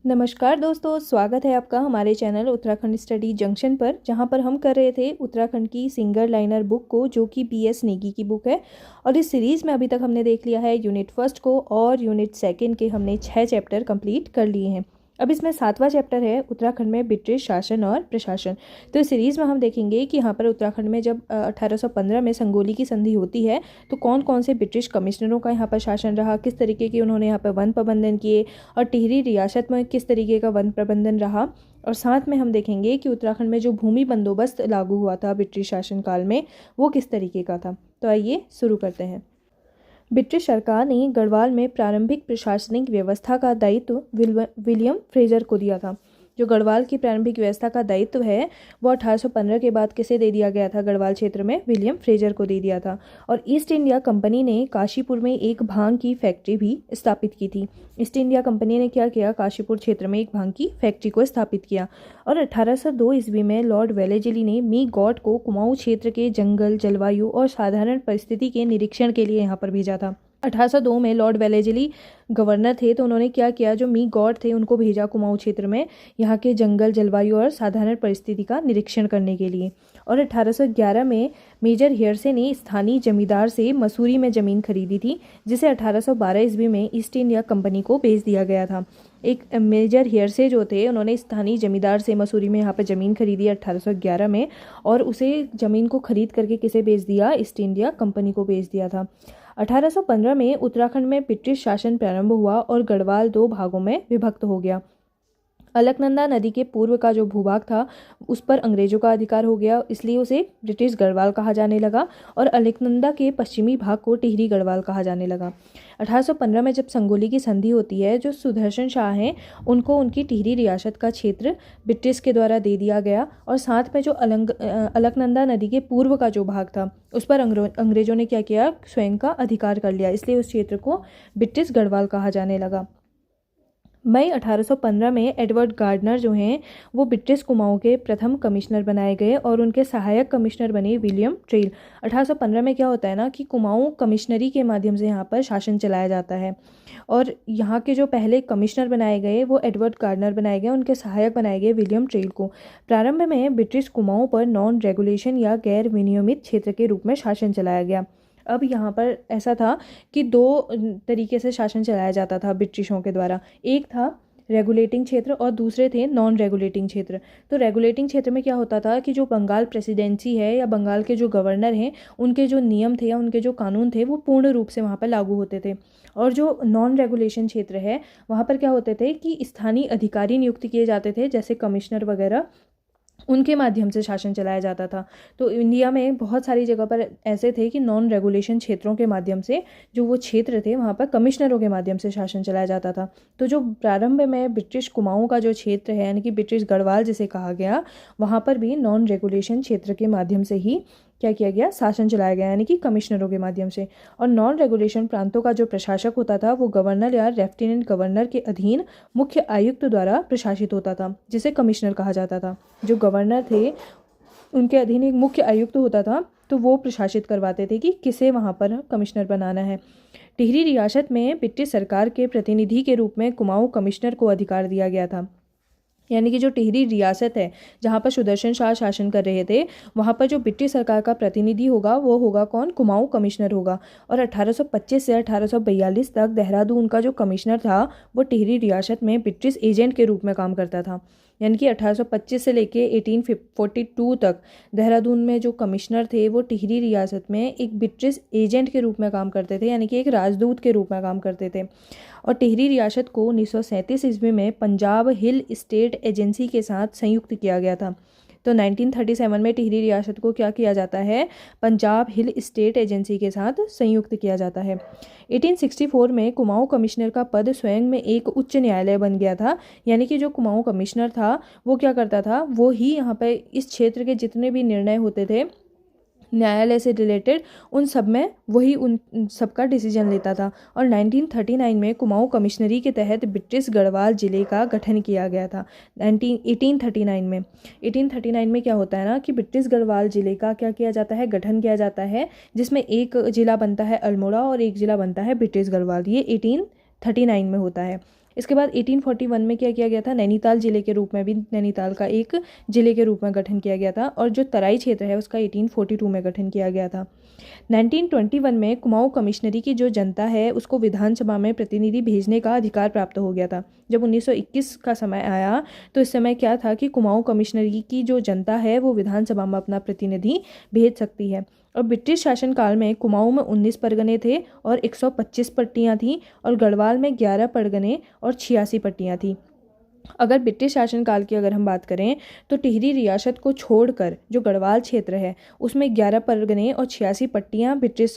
नमस्कार दोस्तों, स्वागत है आपका हमारे चैनल उत्तराखंड स्टडी जंक्शन पर, जहां पर हम कर रहे थे उत्तराखंड की सिंगर लाइनर बुक को, जो कि BS नेगी की बुक है। और इस सीरीज़ में अभी तक हमने देख लिया है यूनिट फर्स्ट को और यूनिट सेकंड के हमने 6 चैप्टर कंप्लीट कर लिए हैं। अब इसमें 7वां चैप्टर है उत्तराखंड में ब्रिटिश शासन और प्रशासन। तो इस सीरीज़ में हम देखेंगे कि यहाँ पर उत्तराखंड में जब 1815 में संगोली की संधि होती है तो कौन कौन से ब्रिटिश कमिश्नरों का यहाँ पर शासन रहा, किस तरीके के उन्होंने यहाँ पर वन प्रबंधन किए, और टिहरी रियासत में किस तरीके का वन प्रबंधन रहा। और साथ में हम देखेंगे कि उत्तराखंड में जो भूमि बंदोबस्त लागू हुआ था ब्रिटिश शासनकाल में, वो किस तरीके का था। तो आइए शुरू करते हैं। ब्रिटिश सरकार ने गढ़वाल में प्रारंभिक प्रशासनिक व्यवस्था का दायित्व विलियम फ्रेजर को दिया था। जो गढ़वाल की प्रारंभिक व्यवस्था का दायित्व है वो 1815 के बाद किसे दे दिया गया था, गढ़वाल क्षेत्र में विलियम फ्रेजर को दे दिया था। और ईस्ट इंडिया कंपनी ने काशीपुर में एक भांग की फैक्ट्री भी स्थापित की थी। ईस्ट इंडिया कंपनी ने क्या किया, काशीपुर क्षेत्र में एक भांग की फैक्ट्री को स्थापित किया। और 1802 ईस्वी में लॉर्ड वेलेजली ने मी गॉड को कुमाऊं क्षेत्र के जंगल, जलवायु और साधारण परिस्थिति के निरीक्षण के लिए यहाँ पर भेजा था। 1802 में लॉर्ड वेलेजली गवर्नर थे, तो उन्होंने क्या किया, जो मी गॉड थे उनको भेजा कुमाऊं क्षेत्र में यहाँ के जंगल, जलवायु और साधारण परिस्थिति का निरीक्षण करने के लिए। और 1811 में मेजर हेयरसे ने स्थानीय जमींदार से मसूरी में ज़मीन खरीदी थी, जिसे 1812 ईस्वी में ईस्ट इंडिया कंपनी को बेच दिया गया था। एक मेजर हेयरसे जो थे उन्होंने स्थानीय जमींदार से मसूरी में यहाँ पर ज़मीन खरीदी 1811 में, और उसे ज़मीन को खरीद करके किसे बेच दिया, ईस्ट इंडिया कंपनी को बेच दिया था। 1815 में उत्तराखंड में ब्रिटिश शासन प्रारंभ हुआ और गढ़वाल 2 भागों में विभक्त हो गया। अलकनंदा नदी के पूर्व का जो भूभाग था उस पर अंग्रेजों का अधिकार हो गया, इसलिए उसे ब्रिटिश गढ़वाल कहा जाने लगा। और अलकनंदा के पश्चिमी भाग को टिहरी गढ़वाल कहा जाने लगा। 1815 में जब संगोली की संधि होती है, जो सुदर्शन शाह हैं उनको उनकी टिहरी रियासत का क्षेत्र ब्रिटिश के द्वारा दे दिया गया। और साथ में जो अलकनंदा नदी के पूर्व का जो भाग था उस पर अंग्रेजों ने क्या किया, स्वयं का अधिकार कर लिया, इसलिए उस क्षेत्र को ब्रिटिश गढ़वाल कहा जाने लगा। मई 1815 में एडवर्ड गार्डनर जो हैं वो ब्रिटिश कुमाऊं के प्रथम कमिश्नर बनाए गए और उनके सहायक कमिश्नर बने विलियम ट्रेल। 1815 में क्या होता है ना कि कुमाऊं कमिश्नरी के माध्यम से यहाँ पर शासन चलाया जाता है। और यहाँ के जो पहले कमिश्नर बनाए गए वो एडवर्ड गार्डनर बनाए गए, उनके सहायक बनाए गए विलियम ट्रेल को। प्रारंभ में ब्रिटिश कुमाऊं पर नॉन रेगुलेशन या गैर विनियमित क्षेत्र के रूप में शासन चलाया गया। अब यहाँ पर ऐसा था कि 2 तरीके से शासन चलाया जाता था ब्रिटिशों के द्वारा। एक था रेगुलेटिंग क्षेत्र और दूसरे थे नॉन रेगुलेटिंग क्षेत्र। तो रेगुलेटिंग क्षेत्र में क्या होता था कि जो बंगाल प्रेसिडेंसी है या बंगाल के जो गवर्नर हैं उनके जो नियम थे या उनके जो कानून थे वो पूर्ण रूप से वहाँ पर लागू होते थे। और जो नॉन रेगुलेशन क्षेत्र है वहाँ पर क्या होते थे कि स्थानीय अधिकारी नियुक्त किए जाते थे, जैसे कमिश्नर वगैरह, उनके माध्यम से शासन चलाया जाता था। तो इंडिया में बहुत सारी जगह पर ऐसे थे कि नॉन रेगुलेशन क्षेत्रों के माध्यम से जो वो क्षेत्र थे वहाँ पर कमिश्नरों के माध्यम से शासन चलाया जाता था। तो जो प्रारंभ में ब्रिटिश कुमाऊं का जो क्षेत्र है यानी कि ब्रिटिश गढ़वाल जिसे कहा गया, वहाँ पर भी नॉन रेगुलेशन क्षेत्र के माध्यम से ही क्या किया गया, शासन चलाया गया, यानी कि कमिश्नरों के माध्यम से। और नॉन रेगुलेशन प्रांतों का जो प्रशासक होता था वो गवर्नर या लेफ्टिनेंट गवर्नर के अधीन मुख्य आयुक्त द्वारा प्रशासित होता था, जिसे कमिश्नर कहा जाता था। जो गवर्नर थे उनके अधीन एक मुख्य आयुक्त होता था, तो वो प्रशासित करवाते थे कि किसे वहाँ पर कमिश्नर बनाना है। टिहरी रियासत में ब्रिटिश सरकार के प्रतिनिधि के रूप में कुमाऊं कमिश्नर को अधिकार दिया गया था। यानी कि जो टिहरी रियासत है जहाँ पर सुदर्शन शाह शासन कर रहे थे, वहाँ पर जो ब्रिटिश सरकार का प्रतिनिधि होगा वो होगा कौन, कुमाऊं कमिश्नर होगा। और 1825 से 1842 तक देहरादून का जो कमिश्नर था वो टिहरी रियासत में ब्रिटिश एजेंट के रूप में काम करता था। यानी कि 1825 से लेके 1842 तक देहरादून में जो कमिश्नर थे वो टिहरी रियासत में एक ब्रिटिश एजेंट के रूप में काम करते थे, यानी कि एक राजदूत के रूप में काम करते थे। और टिहरी रियासत को 1937 ईस्वी में पंजाब हिल स्टेट एजेंसी के साथ संयुक्त किया गया था। तो 1937 में टिहरी रियासत को क्या किया जाता है, पंजाब हिल स्टेट एजेंसी के साथ संयुक्त किया जाता है। 1864 में कुमाऊं कमिश्नर का पद स्वयं में एक उच्च न्यायालय बन गया था। यानी कि जो कुमाऊं कमिश्नर था वो क्या करता था, वो ही यहाँ पर इस क्षेत्र के जितने भी निर्णय होते थे न्यायालय से रिलेटेड, उन सब में वही उन सबका डिसीजन लेता था। और 1939 में कुमाऊं कमिश्नरी के तहत ब्रिटिश गढ़वाल जिले का गठन किया गया था। 1839 में क्या होता है ना कि ब्रिटिश गढ़वाल जिले का क्या किया जाता है, गठन किया जाता है, जिसमें एक जिला बनता है अल्मोड़ा और एक जिला बनता है ब्रिटिश गढ़वाल। ये 1839 में होता है। इसके बाद 1841 में क्या किया गया था, नैनीताल जिले के रूप में भी नैनीताल का एक जिले के रूप में गठन किया गया था, और जो तराई क्षेत्र है उसका 1842 में गठन किया गया था। 1921 में कुमाऊं कमिश्नरी की जो जनता है उसको विधानसभा में प्रतिनिधि भेजने का अधिकार प्राप्त हो गया था। जब 1921 का समय आया तो इस समय क्या था कि कुमाऊं कमिश्नरी की जो जनता है वो विधानसभा में अपना प्रतिनिधि भेज सकती है। और ब्रिटिश शासनकाल में कुमाऊं में 19 परगने थे और 125 पट्टियाँ थीं, और गढ़वाल में 11 परगने और 86 पट्टियाँ थीं। अगर ब्रिटिश शासनकाल की अगर हम बात करें तो टिहरी रियासत को छोड़कर जो गढ़वाल क्षेत्र है उसमें 11 परगने और 86 पट्टियाँ ब्रिटिश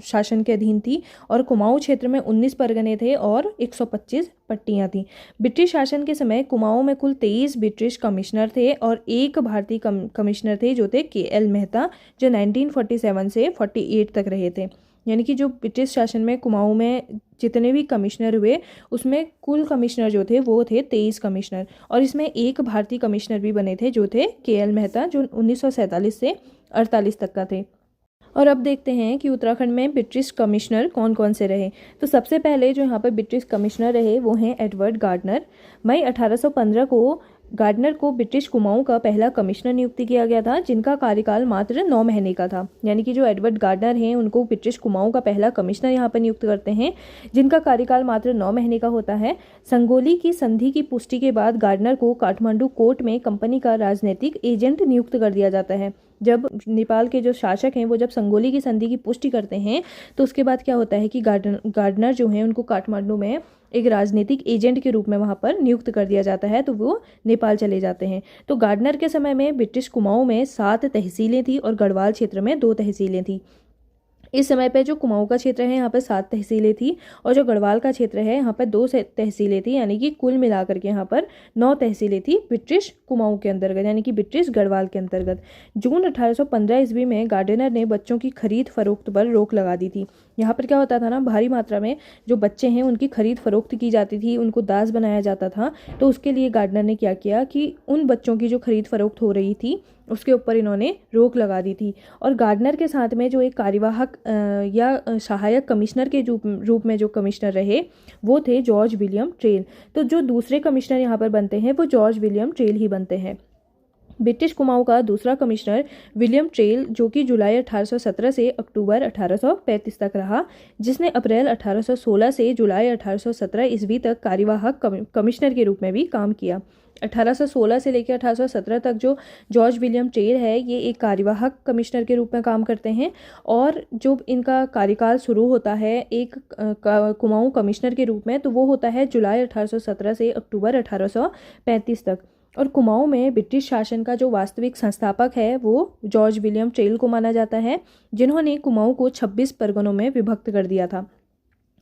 शासन के अधीन थी, और कुमाऊं क्षेत्र में 19 परगने थे और 125 पट्टियाँ थीं। ब्रिटिश शासन के समय कुमाऊं में कुल 23 ब्रिटिश कमिश्नर थे और एक भारतीय कमिश्नर थे जो थे KL मेहता, जो 1947 से 48 तक रहे थे। यानी कि जो ब्रिटिश शासन में कुमाऊं में जितने भी कमिश्नर हुए उसमें कुल कमिश्नर जो थे वो थे 23 कमिश्नर, और इसमें एक भारतीय कमिश्नर भी बने थे जो थे KL मेहता, जो 1947 से 48 तक का थे। और अब देखते हैं कि उत्तराखंड में ब्रिटिश कमिश्नर कौन कौन से रहे। तो सबसे पहले जो यहाँ पर ब्रिटिश कमिश्नर रहे वो हैं एडवर्ड गार्डनर। मई 1815 को गार्डनर को ब्रिटिश कुमाऊं का पहला कमिश्नर नियुक्त किया गया था, जिनका कार्यकाल मात्र 9 महीने का था। यानी कि जो एडवर्ड गार्डनर हैं उनको ब्रिटिश कुमाऊं का पहला कमिश्नर यहाँ पर नियुक्त करते हैं, जिनका कार्यकाल मात्र 9 महीने का होता है। संगोली की संधि की पुष्टि के बाद गार्डनर को काठमांडू कोर्ट में कंपनी का राजनीतिक एजेंट नियुक्त कर दिया जाता है। जब नेपाल के जो शासक हैं वो जब संगोली की संधि की पुष्टि करते हैं तो उसके बाद क्या होता है कि गार्डनर जो हैं उनको काठमांडू में एक राजनीतिक एजेंट के रूप में वहाँ पर नियुक्त कर दिया जाता है, तो वो नेपाल चले जाते हैं। तो गार्डनर के समय में ब्रिटिश कुमाऊं में 7 तहसीलें थी और गढ़वाल क्षेत्र में 2 तहसीलें थी। इस समय पे जो कुमाऊं का क्षेत्र है यहाँ पर 7 तहसीलें थी, और जो गढ़वाल का क्षेत्र है यहाँ पर 2 तहसीलें थी, यानी कि कुल मिलाकर के यहाँ पर 9 तहसीलें थी ब्रिटिश कुमाऊं के अंतर्गत, यानी कि ब्रिटिश गढ़वाल के अंतर्गत। जून 1815 ईस्वी में गार्डनर ने बच्चों की खरीद फरोख्त पर रोक लगा दी थी। यहाँ पर क्या होता था ना, भारी मात्रा में जो बच्चे हैं उनकी खरीद फरोख्त की जाती थी, उनको दास बनाया जाता था। तो उसके लिए गार्डनर ने क्या किया कि उन बच्चों की जो खरीद फरोख्त हो रही थी उसके ऊपर इन्होंने रोक लगा दी थी। और गार्डनर के साथ में जो एक कार्यवाहक या सहायक कमिश्नर के रूप में जो कमिश्नर रहे वो थे जॉर्ज विलियम ट्रेल। तो जो दूसरे कमिश्नर यहाँ पर बनते हैं वो जॉर्ज विलियम ट्रेल ही बनते हैं। ब्रिटिश कुमाऊं का दूसरा कमिश्नर विलियम ट्रेल, जो कि जुलाई 1817 से अक्टूबर 1835 तक रहा, जिसने अप्रैल 1816 से जुलाई 1817 ईस्वी तक कार्यवाहक कमिश्नर के रूप में भी काम किया। 1816 से लेकर 1817 तक जो जॉर्ज विलियम ट्रेल है ये एक कार्यवाहक कमिश्नर के रूप में काम करते हैं, और जो इनका कार्यकाल शुरू होता है एक कुमाऊं कमिश्नर के रूप में तो वो होता है जुलाई 1817 से अक्टूबर 1835 तक। और कुमाऊं में ब्रिटिश शासन का जो वास्तविक संस्थापक है वो जॉर्ज विलियम ट्रेल को माना जाता है, जिन्होंने कुमाऊं को 26 परगनों में विभक्त कर दिया था।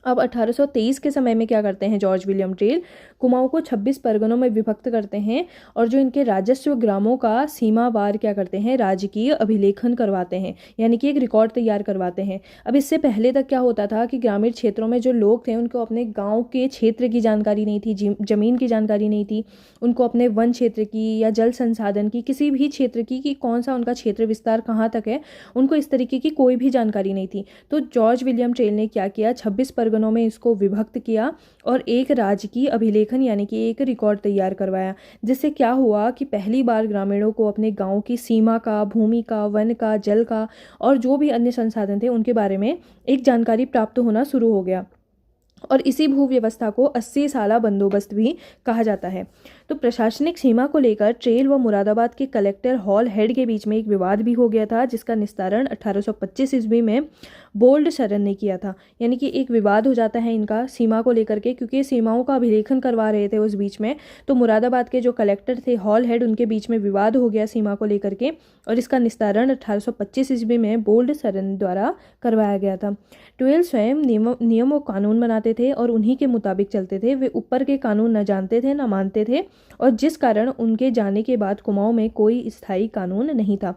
अब 1823 के समय में क्या करते हैं जॉर्ज विलियम ट्रेल, कुमाऊं को 26 परगनों में विभक्त करते हैं, और जो इनके राजस्व ग्रामों का सीमावार क्या करते हैं, राजकीय अभिलेखन करवाते हैं, यानी कि एक रिकॉर्ड तैयार करवाते हैं। अब इससे पहले तक क्या होता था कि ग्रामीण क्षेत्रों में जो लोग थे उनको अपने गाँव के क्षेत्र की जानकारी नहीं थी, जमीन की जानकारी नहीं थी, उनको अपने वन क्षेत्र की या जल संसाधन की किसी भी क्षेत्र की कि कौन सा उनका क्षेत्र विस्तार कहाँ तक है, उनको इस तरीके की कोई भी जानकारी नहीं थी। तो जॉर्ज विलियम ट्रेल ने क्या किया, 26 परगनों में इसको विभक्त किया और एक राजकीय अभिलेखन यानी कि एक रिकॉर्ड तैयार करवाया, जिससे क्या हुआ कि पहली बार ग्रामीणों को अपने गांव की सीमा का, भूमि का, वन का, जल का और जो भी अन्य संसाधन थे उनके बारे में एक जानकारी प्राप्त होना शुरू हो गया। और इसी भू व्यवस्था को 80 साला बंदोबस्त भी कहा जाता है। तो प्रशासनिक सीमा को लेकर ट्रेल व मुरादाबाद के कलेक्टर हॉल हेड के बीच में एक विवाद भी हो गया था, जिसका निस्तारण 1825 ईस्वी में बोल्ड सरन ने किया था। यानी कि एक विवाद हो जाता है इनका सीमा को लेकर के, क्योंकि सीमाओं का अभिलेखन करवा रहे थे उस बीच में। तो मुरादाबाद के जो कलेक्टर थे हॉल हेड, उनके बीच में विवाद हो गया सीमा को लेकर के, और इसका निस्तारण 1825 ईस्वी में बोल्ड सरन द्वारा करवाया गया था। ट्वेल स्वयं नियम और कानून बनाते थे और उन्हीं के मुताबिक चलते थे। वे ऊपर के कानून न जानते थे न मानते थे, और जिस कारण उनके जाने के बाद कुमाऊं में कोई स्थायी कानून नहीं था।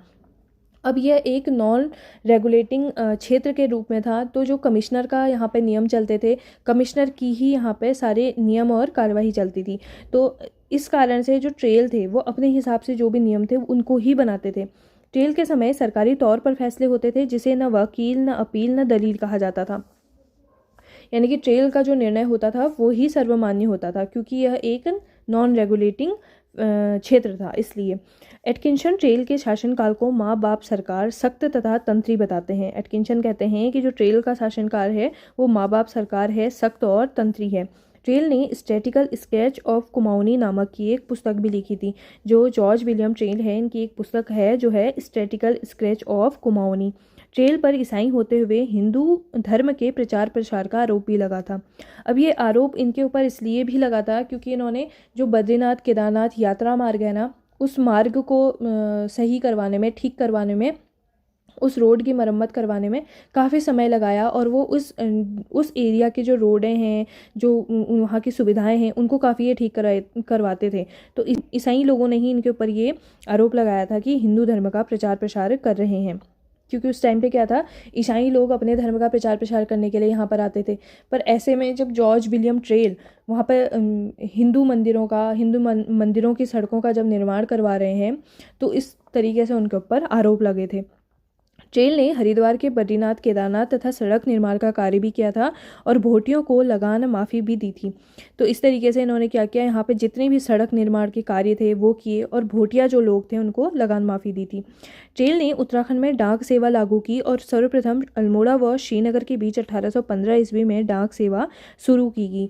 अब यह एक नॉन रेगुलेटिंग क्षेत्र के रूप में था, तो जो कमिश्नर का यहाँ पे नियम चलते थे, कमिश्नर की ही यहाँ पे सारे नियम और कार्यवाही चलती थी। तो इस कारण से जो ट्रेल थे वो अपने हिसाब से जो भी नियम थे उनको ही बनाते थे। ट्रेल के समय सरकारी तौर पर फैसले होते थे, जिसे न वकील, न अपील, न दलील कहा जाता था। यानी कि ट्रेल का जो निर्णय होता था वो ही सर्वमान्य होता था, क्योंकि यह एक नॉन रेगुलेटिंग क्षेत्र था। इसलिए एटकिंसन ट्रेल के शासनकाल को माँ बाप सरकार, सख्त तथा तंत्री बताते हैं। एटकिंसन कहते हैं कि जो ट्रेल का शासनकाल है वो माँ बाप सरकार है, सख्त और तंत्री है। ट्रेल ने स्टैटिकल स्केच ऑफ कुमाऊनी नामक की एक पुस्तक भी लिखी थी। जो जॉर्ज विलियम ट्रेल है, इनकी एक पुस्तक है जो है statistical sketch of Kumaoni. Trail पर ईसाई होते हुए हिंदू धर्म के प्रचार प्रसार का आरोप भी लगा था। अब ये आरोप इनके ऊपर इसलिए भी लगा था क्योंकि इन्होंने जो बद्रीनाथ केदारनाथ यात्रा मार्ग है ना, उस मार्ग को सही करवाने में, ठीक करवाने में, उस रोड की मरम्मत करवाने में काफ़ी समय लगाया, और वो उस एरिया के जो रोडें हैं, जो वहाँ की सुविधाएं हैं, उनको काफ़ी ये ठीक करवाते थे। तो ईसाई लोगों ने ही इनके ऊपर ये आरोप लगाया था कि हिंदू धर्म का प्रचार प्रसार कर रहे हैं, क्योंकि उस टाइम पे क्या था, ईसाई लोग अपने धर्म का प्रचार प्रसार करने के लिए यहाँ पर आते थे। पर ऐसे में जब जॉर्ज विलियम ट्रेल वहाँ पर हिंदू मंदिरों की सड़कों का जब निर्माण करवा रहे हैं, तो इस तरीके से उनके ऊपर आरोप लगे थे। ट्रेल ने हरिद्वार के बद्रीनाथ केदारनाथ तथा सड़क निर्माण का कार्य भी किया था, और भोटियों को लगान माफ़ी भी दी थी। तो इस तरीके से इन्होंने क्या किया, यहाँ पे जितने भी सड़क निर्माण के कार्य थे वो किए, और भोटिया जो लोग थे उनको लगान माफ़ी दी थी। ट्रेल ने उत्तराखंड में डाक सेवा लागू की, और सर्वप्रथम अल्मोड़ा व श्रीनगर के बीच 1815 ईस्वी में डाक सेवा शुरू की गई।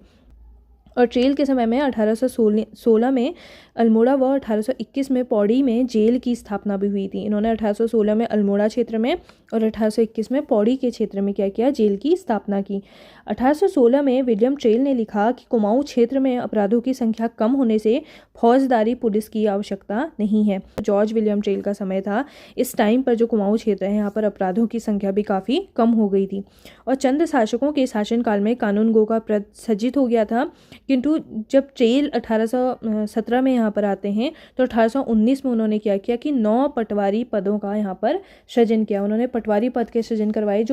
और ट्रेल के समय में 1816 में अल्मोड़ा व 1821 में पौड़ी में जेल की स्थापना भी हुई थी। इन्होंने 1816 में अल्मोड़ा क्षेत्र में और 1821 में पौड़ी के क्षेत्र में क्या किया, जेल की स्थापना की। 1816 में विलियम ट्रेल ने लिखा कि कुमाऊं क्षेत्र में अपराधों की संख्या कम होने से फौजदारी पुलिस की आवश्यकता नहीं है। जॉर्ज विलियम ट्रेल का समय था, इस टाइम पर जो कुमाऊं क्षेत्र है यहाँ पर अपराधों की संख्या भी काफ़ी कम हो गई थी, और चंद शासकों के शासनकाल में कानून गो का प्रद सज्जित हो गया था। किंतु जब ट्रेल 1817 में यहाँ पर आते हैं, तो 1819 में उन्होंने क्या किया कि 9 पटवारी पदों का यहाँ पर सृजन किया। उन्होंने पटवारी पद के सृजन करवाए,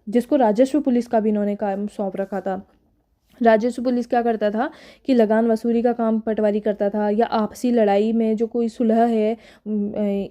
जिसको राजस्व पुलिस का भी इन्होंने काम सौंप रखा था। राजस्व पुलिस क्या करता था कि लगान वसूली का काम पटवारी करता था, या आपसी लड़ाई में जो कोई सुलह है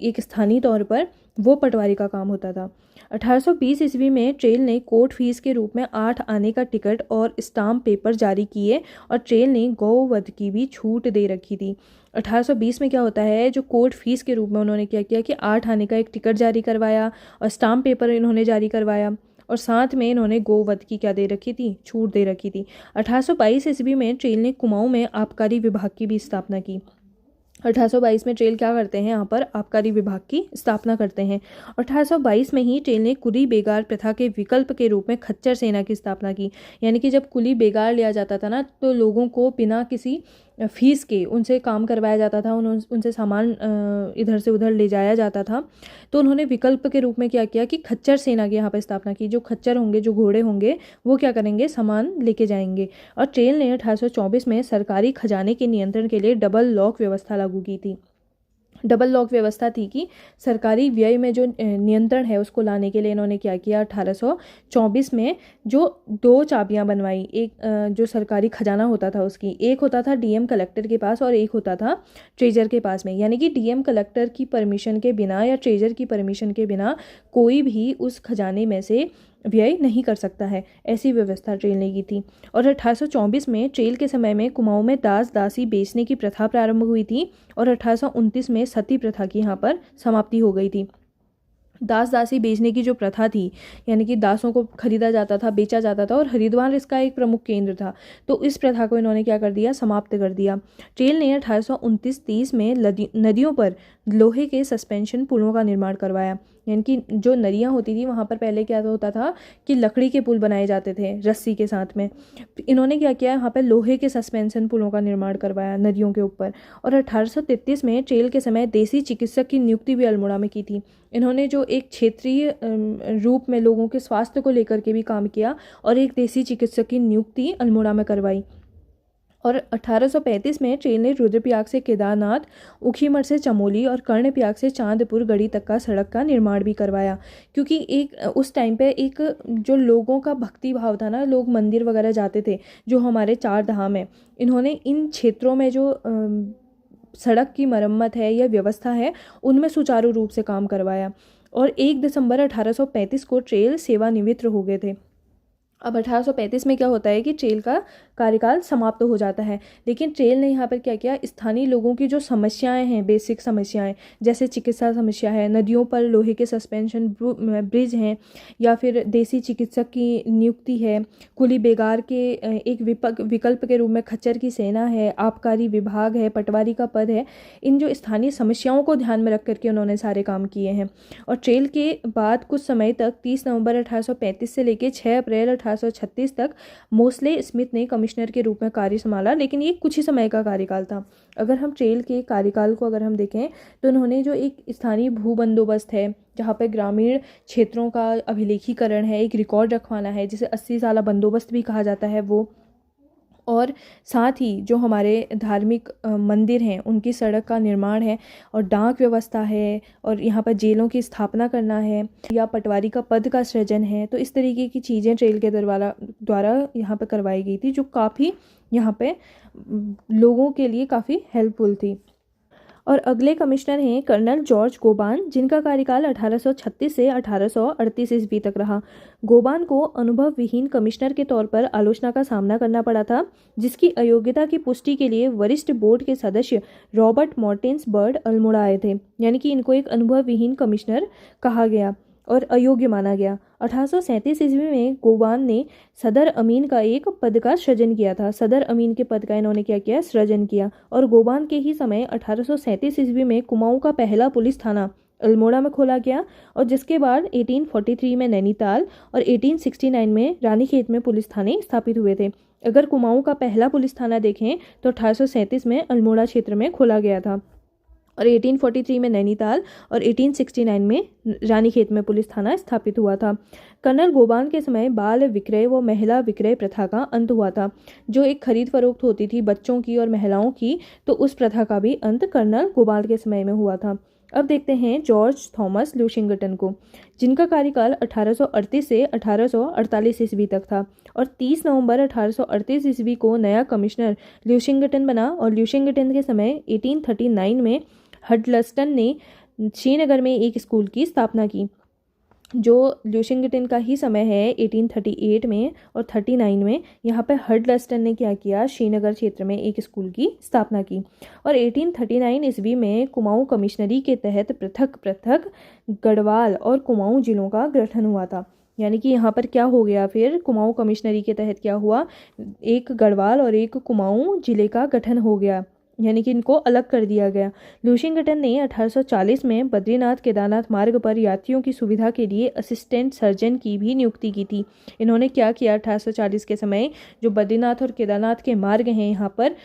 एक स्थानीय तौर पर, वो पटवारी का काम होता था। 1820 ईस्वी में ट्रेल ने कोर्ट फीस के रूप में 8 आने का टिकट और स्टाम्प पेपर जारी किए, और ट्रेल ने गौवध की भी छूट दे रखी थी। 1820 में क्या होता है, जो कोर्ट फीस के रूप में उन्होंने क्या किया कि 8 आने का एक टिकट जारी करवाया, और स्टाम्प पेपर इन्होंने जारी करवाया, और साथ में इन्होंने गोवध की क्या दे रखी थी, छूट दे रखी थी। 1822 ईस्वी में ट्रेल ने कुमाऊं में आबकारी विभाग की भी स्थापना की। 1822 में ट्रेल क्या करते हैं, यहाँ पर आबकारी विभाग की स्थापना करते हैं। 1822 में ही ट्रेल ने कुली बेगार प्रथा के विकल्प के रूप में खच्चर सेना की स्थापना की। यानी कि जब कुली बेगार लिया जाता था ना, तो लोगों को बिना किसी फीस के उनसे काम करवाया जाता था, उनसे सामान इधर से उधर ले जाया जाता था। तो उन्होंने विकल्प के रूप में क्या किया कि खच्चर सेना की यहाँ पर स्थापना की। जो खच्चर होंगे, जो घोड़े होंगे, वो क्या करेंगे, सामान लेके जाएंगे। और ट्रेल ने 1824 में सरकारी खजाने के नियंत्रण के लिए डबल लॉक व्यवस्था लागू की थी। डबल लॉक व्यवस्था थी कि सरकारी व्यय में जो नियंत्रण है उसको लाने के लिए इन्होंने क्या किया, 1824 में जो 2 चाबियां बनवाई। एक जो सरकारी खजाना होता था उसकी, एक होता था डीएम कलेक्टर के पास और एक होता था ट्रेजर के पास में। यानी कि डीएम कलेक्टर की परमिशन के बिना या ट्रेजर की परमिशन के बिना कोई भी उस खजाने में से व्यय नहीं कर सकता है, ऐसी व्यवस्था ट्रेल ने की थी। और 1824 में ट्रेल के समय में कुमाऊं में दास दासी बेचने की प्रथा प्रारंभ हुई थी, और 1829 में सती प्रथा की यहाँ पर समाप्ति हो गई थी। दास दासी बेचने की जो प्रथा थी, यानी कि दासों को खरीदा जाता था, बेचा जाता था, और हरिद्वार इसका एक प्रमुख केंद्र था, तो इस प्रथा को इन्होंने क्या कर दिया, समाप्त कर दिया। ट्रेल ने 1829-30 में नदियों पर लोहे के सस्पेंशन पुलों का निर्माण करवाया। यानी कि जो नदियाँ होती थी वहाँ पर पहले क्या होता था कि लकड़ी के पुल बनाए जाते थे रस्सी के साथ में। इन्होंने क्या किया, यहाँ पर लोहे के सस्पेंशन पुलों का निर्माण करवाया नदियों के ऊपर। और 1833 में ट्रेल के समय देसी चिकित्सक की नियुक्ति भी अल्मोड़ा में की थी। इन्होंने जो एक क्षेत्रीय रूप में लोगों के स्वास्थ्य को लेकर के भी काम किया, और एक देसी चिकित्सक की नियुक्ति अल्मोड़ा में करवाई। और 1835 में ट्रेल ने रुद्रप्रयाग से केदारनाथ, ऊखीमठ से चमोली और कर्णप्रयाग से चांदपुर गढ़ी तक का सड़क का निर्माण भी करवाया। क्योंकि एक उस टाइम पे एक जो लोगों का भक्ति भाव था ना, लोग मंदिर वगैरह जाते थे, जो हमारे 4 धाम है, इन्होंने इन क्षेत्रों में जो सड़क की मरम्मत है या व्यवस्था है, उनमें सुचारू रूप से काम करवाया। और 1 दिसंबर 1835 को ट्रेल सेवानिवृत्त हो गए थे। अब 1835 में क्या होता है कि चेल का कार्यकाल समाप्त हो जाता है, लेकिन चेल ने यहाँ पर क्या किया, स्थानीय लोगों की जो समस्याएं हैं, बेसिक समस्याएं जैसे चिकित्सा समस्या है, नदियों पर लोहे के सस्पेंशन ब्रिज हैं, या फिर देसी चिकित्सक की नियुक्ति है, कुली बेगार के एक विकल्प के रूप में खच्चर की सेना है, आबकारी विभाग है, पटवारी का पद है। इन जो स्थानीय समस्याओं को ध्यान में रख करके उन्होंने सारे काम किए हैं। और चेल के बाद कुछ समय तक 30 नवंबर 1835 से लेकर 6 अप्रैल 1836 तक मोस्ले स्मिथ ने कमिश्नर के रूप में कार्य संभाला, लेकिन ये कुछ ही समय का कार्यकाल था। अगर हम चेल के कार्यकाल को अगर हम देखें तो उन्होंने जो एक स्थानीय भू बंदोबस्त है, जहाँ पर ग्रामीण क्षेत्रों का अभिलेखीकरण है, एक रिकॉर्ड रखवाना है जिसे 80 साला बंदोबस्त भी कहा जाता है वो, और साथ ही जो हमारे धार्मिक मंदिर हैं उनकी सड़क का निर्माण है, और डाक व्यवस्था है, और यहाँ पर जेलों की स्थापना करना है, या पटवारी का पद का सृजन है। तो इस तरीके की चीज़ें चेल के द्वारा यहाँ पर करवाई गई थी, जो काफ़ी यहाँ पे लोगों के लिए काफ़ी हेल्पफुल थी। और अगले कमिश्नर हैं कर्नल जॉर्ज गोबान, जिनका कार्यकाल 1836 से 1838 ईस्वी तक रहा। गोबान को अनुभव विहीन कमिश्नर के तौर पर आलोचना का सामना करना पड़ा था, जिसकी अयोग्यता की पुष्टि के लिए वरिष्ठ बोर्ड के सदस्य रॉबर्ट मॉर्टिन्स बर्ड अल्मोड़ा आए थे। यानी कि इनको एक अनुभव विहीन कमिश्नर कहा गया और अयोग्य माना गया। 1837 ईस्वी में गोबान ने सदर अमीन का एक पद का सृजन किया था। सदर अमीन के पद का इन्होंने क्या किया, सृजन किया। और गोबान के ही समय 1837 ईस्वी में कुमाऊं का पहला पुलिस थाना अल्मोड़ा में खोला गया, और जिसके बाद 1843 में नैनीताल और 1869 में रानीखेत में पुलिस थाने स्थापित हुए थे। अगर कुमाऊं का पहला पुलिस थाना देखें तो 1837 में अल्मोड़ा क्षेत्र में खोला गया था, और 1843 में नैनीताल और 1869 में रानीखेत में पुलिस थाना स्थापित हुआ था। कर्नल गोबान के समय बाल विक्रय व महिला विक्रय प्रथा का अंत हुआ था। जो एक खरीद फरोख्त होती थी बच्चों की और महिलाओं की, तो उस प्रथा का भी अंत कर्नल गोबान के समय में हुआ था। अब देखते हैं जॉर्ज थॉमस ल्यूशिंगटन को, जिनका कार्यकाल 1838 से 1848 ईस्वी तक था, और 30 नवंबर 1838 ईस्वी को नया कमिश्नर ल्यूशिंगटन बना। और ल्यूशिंगटन के समय 1839 में हडलस्टन ने श्रीनगर में एक स्कूल की स्थापना की। जो ल्यूशिंगटन का ही समय है 1838 में और 39 में, यहाँ पे हडलस्टन ने क्या किया, श्रीनगर क्षेत्र में एक स्कूल की स्थापना की। और 1839 ईस्वी में कुमाऊं कमिश्नरी के तहत पृथक पृथक गढ़वाल और कुमाऊं जिलों का गठन हुआ था। यानी कि यहाँ पर क्या हो गया, फिर कुमाऊं कमिश्नरी के तहत क्या हुआ, एक गढ़वाल और एक कुमाऊं जिले का गठन हो गया, यानी कि इनको अलग कर दिया गया। ल्यूशिंगटन ने 1840 में बद्रीनाथ केदारनाथ मार्ग पर यात्रियों की सुविधा के लिए असिस्टेंट सर्जन की भी नियुक्ति की थी। इन्होंने क्या किया, 1840 के समय जो बद्रीनाथ और केदारनाथ के मार्ग हैं यहाँ पर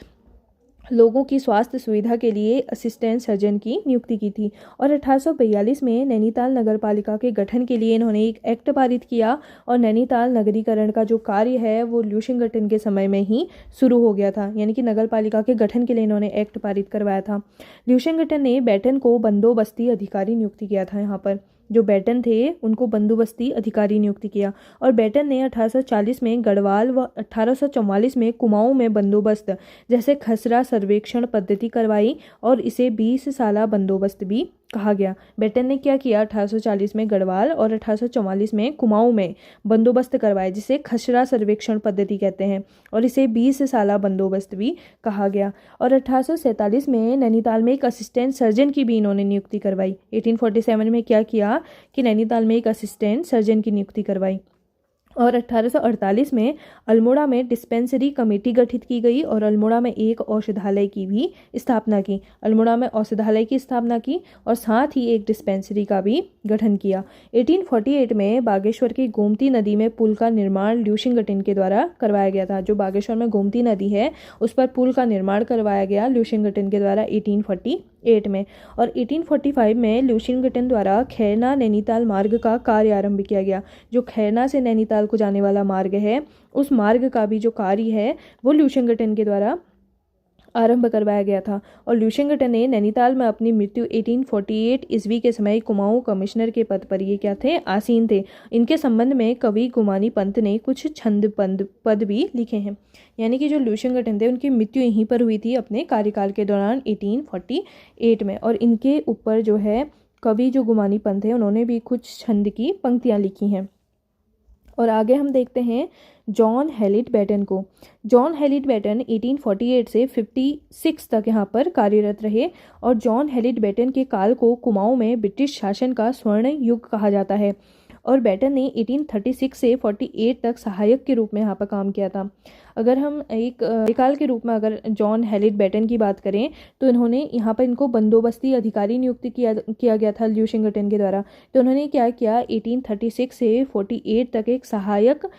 लोगों की स्वास्थ्य सुविधा के लिए असिस्टेंट सर्जन की नियुक्ति की थी। और 1842 में नैनीताल नगर पालिका के गठन के लिए इन्होंने एक एक्ट पारित किया, और नैनीताल नगरीकरण का जो कार्य है वो ल्यूशिंगटन के समय में ही शुरू हो गया था। यानी कि नगर पालिका के गठन के लिए इन्होंने एक्ट पारित करवाया था। ल्यूशिंगटन ने बैटन को बंदोबस्ती अधिकारी नियुक्ति किया था। यहाँ पर जो बैटन थे उनको बंदोबस्ती अधिकारी नियुक्ति किया, और बैटन ने 1840 में गढ़वाल व 1844 में कुमाऊं में बंदोबस्त जैसे खसरा सर्वेक्षण पद्धति करवाई, और इसे 20 साला बंदोबस्त भी कहा गया। बैटन ने क्या किया, 1840 में गढ़वाल और 1844 में कुमाऊं में बंदोबस्त करवाए, जिसे खसरा सर्वेक्षण पद्धति कहते हैं, और इसे 20 साला बंदोबस्त भी कहा गया। और 1847 में नैनीताल में एक असिस्टेंट सर्जन की भी इन्होंने नियुक्ति करवाई। 1847 में क्या किया कि नैनीताल में एक असिस्टेंट सर्जन की नियुक्ति करवाई। और 1848 में अल्मोड़ा में डिस्पेंसरी कमेटी गठित की गई, और अल्मोड़ा में एक औषधालय की भी स्थापना की। अल्मोड़ा में औषधालय की स्थापना की और साथ ही एक डिस्पेंसरी का भी गठन किया। 1848 में बागेश्वर की गोमती नदी में पुल का निर्माण ल्यूशिंगटन के द्वारा करवाया गया था। जो बागेश्वर में गोमती नदी है उस पर पुल का निर्माण करवाया गया ल्यूशिंगटन के द्वारा 1848 में। और 1845 में ल्यूशिंगटन द्वारा खैरना नैनीताल मार्ग का कार्य आरंभ किया गया। जो खैरना से नैनीताल को जाने वाला मार्ग है उस मार्ग का भी जो कार्य है वो ल्यूशिंगटन के द्वारा आरंभ करवाया गया था। और ल्यूशिंगटन ने नैनीताल में अपनी मृत्यु 1848 ईस्वी के समय कुमाऊं कमिश्नर के पद पर ये क्या थे, आसीन थे। इनके संबंध में कवि गुमानी पंत ने कुछ छंद पद भी लिखे हैं। यानी कि जो ल्यूशिंगटन थे उनकी मृत्यु यहीं पर हुई थी अपने कार्यकाल के दौरान 1848 में। और इनके ऊपर जो है कवि जो गुमानी पंत है उन्होंने भी कुछ छंद की पंक्तियाँ लिखी हैं। और आगे हम देखते हैं जॉन हेलिट बैटन को। जॉन हेलिट बैटन 1848 से 56 तक यहाँ पर कार्यरत रहे और जॉन हेलिट बैटन के काल को कुमाऊं में ब्रिटिश शासन का स्वर्ण युग कहा जाता है। और बैटन ने 1836 से 48 तक सहायक के रूप में यहाँ पर काम किया था। अगर हम एक काल के रूप में अगर जॉन हेलिट बैटन की बात करें तो इन्होंने यहाँ पर इनको बंदोबस्ती अधिकारी नियुक्त किया गया था ल्यूशिंगटन के द्वारा। तो उन्होंने क्या किया, 1836 से 48 तक एक सहायक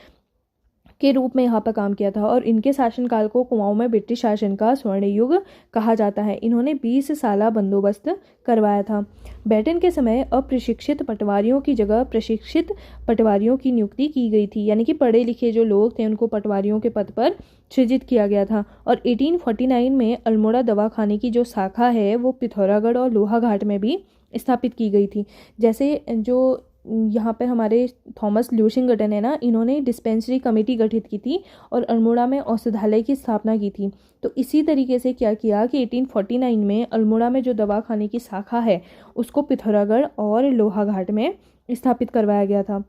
के रूप में यहाँ पर काम किया था और इनके शासनकाल को कुमाऊं में ब्रिटिश शासन का स्वर्ण युग कहा जाता है। इन्होंने 20 साल बंदोबस्त करवाया था। बैटन के समय अप्रशिक्षित पटवारियों की जगह प्रशिक्षित पटवारियों की नियुक्ति की गई थी, यानी कि पढ़े लिखे जो लोग थे उनको पटवारियों के पद पर सृजित किया गया था। और 1849 में अल्मोड़ा दवाखाने की जो शाखा है वो पिथौरागढ़ और लोहाघाट में भी स्थापित की गई थी। जैसे जो यहाँ पर हमारे थॉमस ल्यूशिंगटन है ना, इन्होंने डिस्पेंसरी कमेटी गठित की थी और अल्मोड़ा में औषधालय की स्थापना की थी। तो इसी तरीके से क्या किया कि 1849 में अल्मोड़ा में जो दवाखाने की शाखा है उसको पिथौरागढ़ और लोहाघाट में स्थापित करवाया गया था।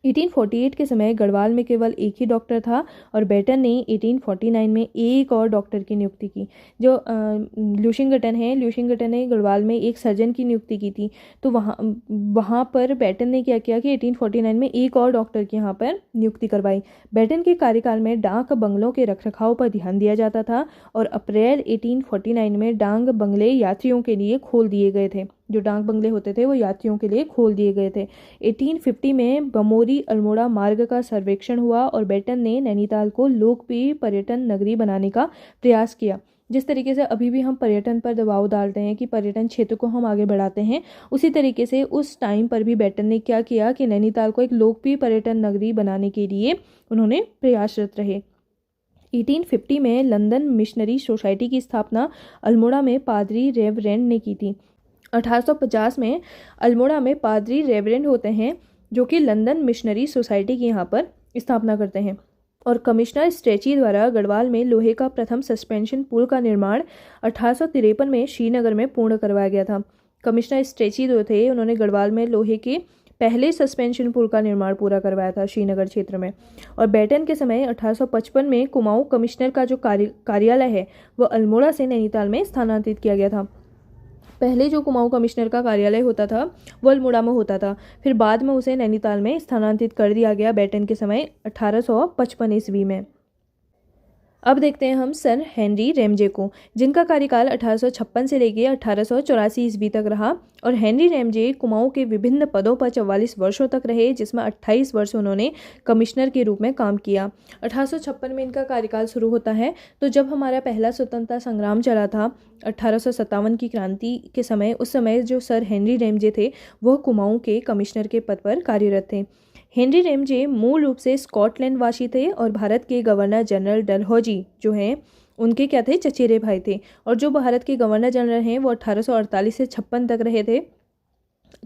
1848 के समय गढ़वाल में केवल एक ही डॉक्टर था और बैटन ने 1849 में एक और डॉक्टर की नियुक्ति की। जो ल्यूशिंगटन ने गढ़वाल में एक सर्जन की नियुक्ति की थी। तो वहाँ पर बैटन ने क्या किया कि 1849 में एक और डॉक्टर की यहाँ पर नियुक्ति करवाई। बैटन के कार्यकाल में डाक बंगलों के रखरखाव पर ध्यान दिया जाता था और अप्रैल 1849 में डाक बंगले यात्रियों के लिए खोल दिए गए थे। जो डाक बंगले होते थे वो यात्रियों के लिए खोल दिए गए थे। 1850 में बमोरी अल्मोड़ा मार्ग का सर्वेक्षण हुआ और बैटन ने नैनीताल को लोकप्रिय पर्यटन नगरी बनाने का प्रयास किया। जिस तरीके से अभी भी हम पर्यटन पर दबाव डालते हैं कि पर्यटन क्षेत्र को हम आगे बढ़ाते हैं, उसी तरीके से उस टाइम पर भी बैटन ने क्या किया कि नैनीताल को एक लोकप्रिय पर्यटन नगरी बनाने के लिए उन्होंने प्रयासरत रहे। 1850 में लंदन मिशनरी सोसाइटी की स्थापना अल्मोड़ा में पादरी रेवरेंड ने की थी। 1850 में अल्मोड़ा में पादरी रेवरेंड होते हैं जो कि लंदन मिशनरी सोसाइटी की यहाँ पर स्थापना करते हैं। और कमिश्नर स्ट्रेची द्वारा गढ़वाल में लोहे का प्रथम सस्पेंशन पुल का निर्माण 1853 में श्रीनगर में पूर्ण करवाया गया था। कमिश्नर स्ट्रेची जो थे उन्होंने गढ़वाल में लोहे के पहले सस्पेंशन पुल का निर्माण पूरा करवाया था श्रीनगर क्षेत्र में। और बैटन के समय 1855 में कुमाऊं कमिश्नर का जो कार्यालय है वह अल्मोड़ा से नैनीताल में स्थानांतरित किया गया था। पहले जो कुमाऊं कमिश्नर का कार्यालय होता था वो अल्मोड़ा में होता था, फिर बाद में उसे नैनीताल में स्थानांतरित कर दिया गया बैटन के समय 1855 ईस्वी में। अब देखते हैं हम सर हेनरी रैमजे को, जिनका कार्यकाल 1856 से लेकर 1884 ईस्वी तक रहा। और हेनरी रैमजे कुमाऊं के विभिन्न पदों पर 44 वर्षों तक रहे, जिसमें 28 वर्ष उन्होंने कमिश्नर के रूप में काम किया। 1856 में इनका कार्यकाल शुरू होता है। तो जब हमारा पहला स्वतंत्रता संग्राम चला था 1857 की क्रांति के समय, उस समय जो सर हेनरी रैमजे थे वह कुमाऊं के कमिश्नर के पद पर कार्यरत थे। हेनरी रैमजे मूल रूप से स्कॉटलैंड वासी थे और भारत के गवर्नर जनरल डलहौजी जो हैं उनके क्या थे, चचेरे भाई थे। और जो भारत के गवर्नर जनरल हैं वो 1848 से 56 तक रहे थे।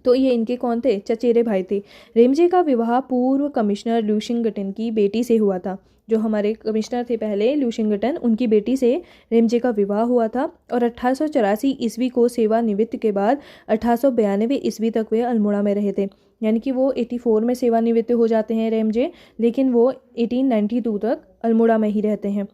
तो ये इनके कौन थे, चचेरे भाई थे। रैमजे का विवाह पूर्व कमिश्नर ल्यूशिंगटन की बेटी से हुआ था। जो हमारे कमिश्नर थे पहले ल्यूशिंगटन, उनकी बेटी से रैमजे का विवाह हुआ था। और 1884 ईस्वी को सेवानिवृत्ति के बाद 1892 ईस्वी तक वे अल्मोड़ा में रहे थे। यानी कि वो 84 में सेवानिवृत्त हो जाते हैं रैमजे, लेकिन वो 1892 तक अल्मोड़ा में ही रहते हैं।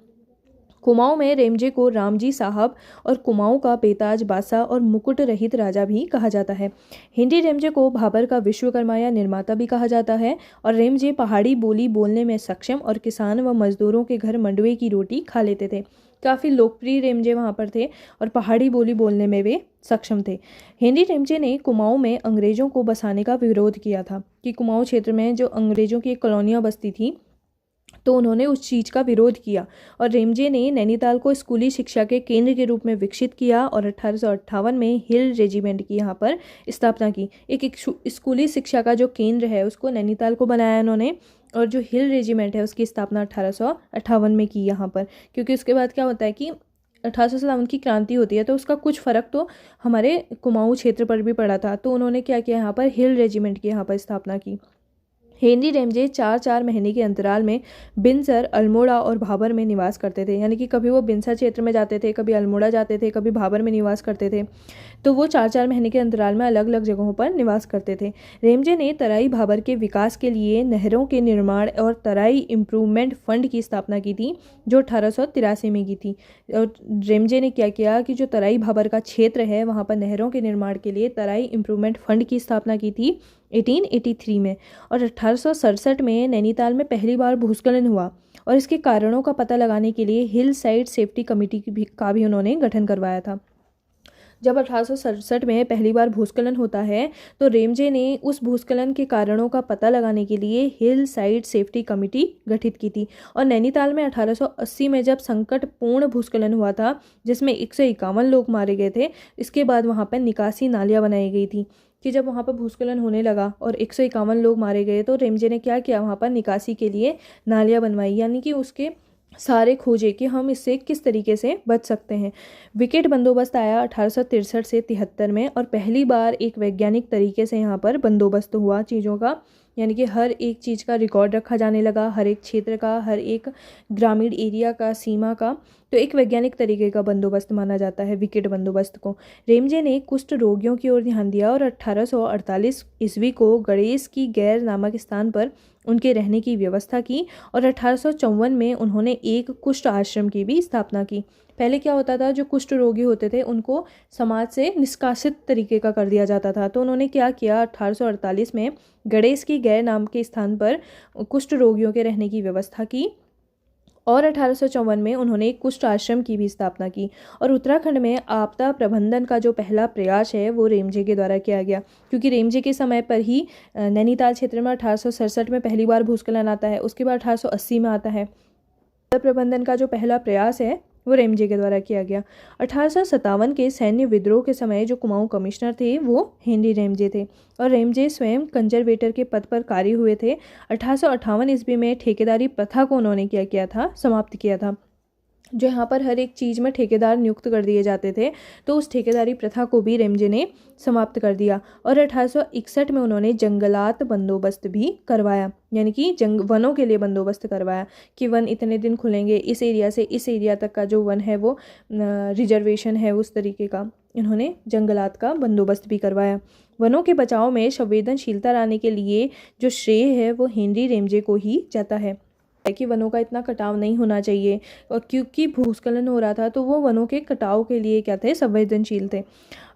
कुमाऊं में रैमजे को रामजी साहब और कुमाऊं का बेताज बादशाह और मुकुट रहित राजा भी कहा जाता है। हेनरी रैमजे को भाबर का विश्वकर्मा या निर्माता भी कहा जाता है। और रैमजे पहाड़ी बोली बोलने में सक्षम और किसान व मजदूरों के घर मंडुए की रोटी खा लेते थे। काफ़ी लोकप्रिय रैमजे वहाँ पर थे और पहाड़ी बोली बोलने में वे सक्षम थे। हेनरी रैमजे ने कुमाऊं में अंग्रेजों को बसाने का विरोध किया था कि कुमाऊं क्षेत्र में जो अंग्रेजों की एक कॉलोनियाँ बसती थी तो उन्होंने उस चीज़ का विरोध किया। और रैमजे ने नैनीताल को स्कूली शिक्षा के केंद्र के रूप में विकसित किया और 1858 में हिल रेजिमेंट की यहाँ पर स्थापना की। एक स्कूली शिक्षा का जो केंद्र है उसको नैनीताल को बनाया उन्होंने। और जो हिल रेजिमेंट है उसकी स्थापना 1858 में की यहाँ पर, क्योंकि उसके बाद क्या होता है कि 1857 की क्रांति होती है तो उसका कुछ फ़र्क तो हमारे कुमाऊं क्षेत्र पर भी पड़ा था। तो उन्होंने क्या किया, यहाँ पर हिल रेजिमेंट की यहाँ पर स्थापना की। हेनरी रेमजे 4-4 महीने के अंतराल में बिनसर, अल्मोड़ा और भाबर में निवास करते थे। यानी कि कभी वो बिनसर क्षेत्र में जाते थे, कभी अल्मोड़ा जाते थे, कभी भाबर में निवास करते थे। तो वो 4-4 महीने के अंतराल में अलग अलग जगहों पर निवास करते थे। रेमजे ने तराई भाबर के विकास के लिए नहरों के निर्माण और तराई इम्प्रूवमेंट फंड की स्थापना की थी, जो 1883 में की थी। और रेमजे ने क्या किया कि जो तराई भाबर का क्षेत्र है वहाँ पर नहरों के निर्माण के लिए तराई इम्प्रूवमेंट फंड की स्थापना की थी 1883 में। और 1867 में नैनीताल में पहली बार भूस्खलन हुआ और इसके कारणों का पता लगाने के लिए हिल साइड सेफ्टी कमेटी का भी उन्होंने गठन करवाया था। जब 1867 में पहली बार भूस्खलन होता है तो रेमजे ने उस भूस्खलन के कारणों का पता लगाने के लिए हिल साइड सेफ्टी कमेटी गठित की थी। और नैनीताल में 1880 में जब संकटपूर्ण भूस्खलन हुआ था जिसमें 151 लोग मारे गए थे, इसके बाद वहाँ पर निकासी नालियाँ बनाई गई थी कि जब वहाँ पर भूस्खलन होने लगा और 151 लोग मारे गए तो रेमजे ने क्या किया, वहाँ पर निकासी के लिए नालियाँ बनवाई, यानी कि उसके सारे खोजे कि हम इससे किस तरीके से बच सकते हैं। विकेट बंदोबस्त आया 1863 से 73 में और पहली बार एक वैज्ञानिक तरीके से यहाँ पर बंदोबस्त हुआ चीज़ों का, यानी कि हर एक चीज़ का रिकॉर्ड रखा जाने लगा, हर एक क्षेत्र का, हर एक ग्रामीण एरिया का, सीमा का। तो एक वैज्ञानिक तरीके का बंदोबस्त माना जाता है विकेट बंदोबस्त को। रेमजे ने कुष्ठ रोगियों की ओर ध्यान दिया और 1848 ईस्वी को गणेश की गैर नामक स्थान पर उनके रहने की व्यवस्था की और 1854 में उन्होंने एक कुष्ठ आश्रम की भी स्थापना की। पहले क्या होता था, जो कुष्ठ रोगी होते थे उनको समाज से निष्कासित तरीके का कर दिया जाता था। तो उन्होंने क्या किया, 1848 में गणेश की गैर नाम के स्थान पर कुष्ठ रोगियों के रहने की व्यवस्था की और 1854 में उन्होंने एक कुष्ठ आश्रम की भी स्थापना की। और उत्तराखंड में आपदा प्रबंधन का जो पहला प्रयास है वो रेमजे के द्वारा किया गया, क्योंकि रेमजे के समय पर ही नैनीताल क्षेत्र में 1867 में पहली बार भूस्खलन आता है, उसके बाद 1880 में आता है। आपदा प्रबंधन का जो पहला प्रयास है वो रेमजे के द्वारा किया गया। 1857 के सैन्य विद्रोह के समय जो कुमाऊं कमिश्नर थे वो हेनरी रेमजे थे और रेमजे स्वयं कंजरवेटर के पद पर कार्य हुए थे। 1858 ईस्वी में ठेकेदारी प्रथा को उन्होंने क्या किया था, समाप्त किया था। जो यहाँ पर हर एक चीज़ में ठेकेदार नियुक्त कर दिए जाते थे, तो उस ठेकेदारी प्रथा को भी रेमजे ने समाप्त कर दिया। और 1861 में उन्होंने जंगलात बंदोबस्त भी करवाया, यानी कि वनों के लिए बंदोबस्त करवाया कि वन इतने दिन खुलेंगे, इस एरिया से इस एरिया तक का जो वन है वो रिजर्वेशन है, उस तरीके का इन्होंने जंगलात का बंदोबस्त भी करवाया। वनों के बचाव में संवेदनशीलता लाने के लिए जो श्रेय है वो हेनरी रेमजे को ही जाता है कि वनों का इतना कटाव नहीं होना चाहिए। और क्योंकि भूस्खलन हो रहा था तो वो वनों के कटाव के लिए क्या थे, संवेदनशील थे।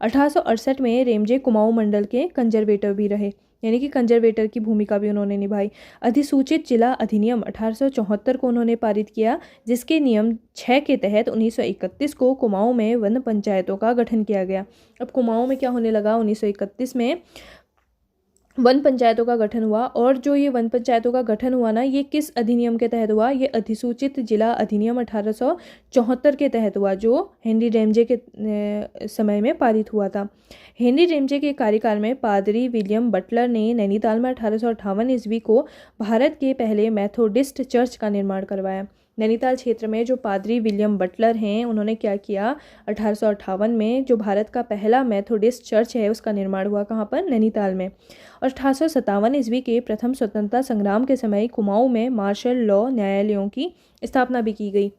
1868 में रेमजे कुमाऊं मंडल के कंजरवेटर भी रहे, यानी कि कंजरवेटर की भूमिका भी उन्होंने निभाई। अधिसूचित जिला अधिनियम 1874 को उन्होंने पारित किया, जिसके नियम 6 के तहत 1931 को कुमाऊं में वन पंचायतों का गठन किया गया। अब कुमाऊं में क्या होने लगा, 1931 में वन पंचायतों का गठन हुआ। और जो ये वन पंचायतों का गठन हुआ ना, ये किस अधिनियम के तहत हुआ, ये अधिसूचित जिला अधिनियम 1874 के तहत हुआ, जो हेनरी रेमजे के समय में पारित हुआ था। हेनरी रेमजे के कार्यकाल में पादरी विलियम बटलर ने नैनीताल में 1858 ईस्वी को भारत के पहले मेथोडिस्ट चर्च का निर्माण करवाया। नैनीताल क्षेत्र में जो पादरी विलियम बटलर हैं उन्होंने क्या किया, 1858 में जो भारत का पहला मेथोडिस्ट चर्च है उसका निर्माण हुआ, कहाँ पर, नैनीताल में। और 1857 ईस्वी के प्रथम स्वतंत्रता संग्राम के समय कुमाऊं में मार्शल लॉ न्यायालयों की स्थापना भी की गई।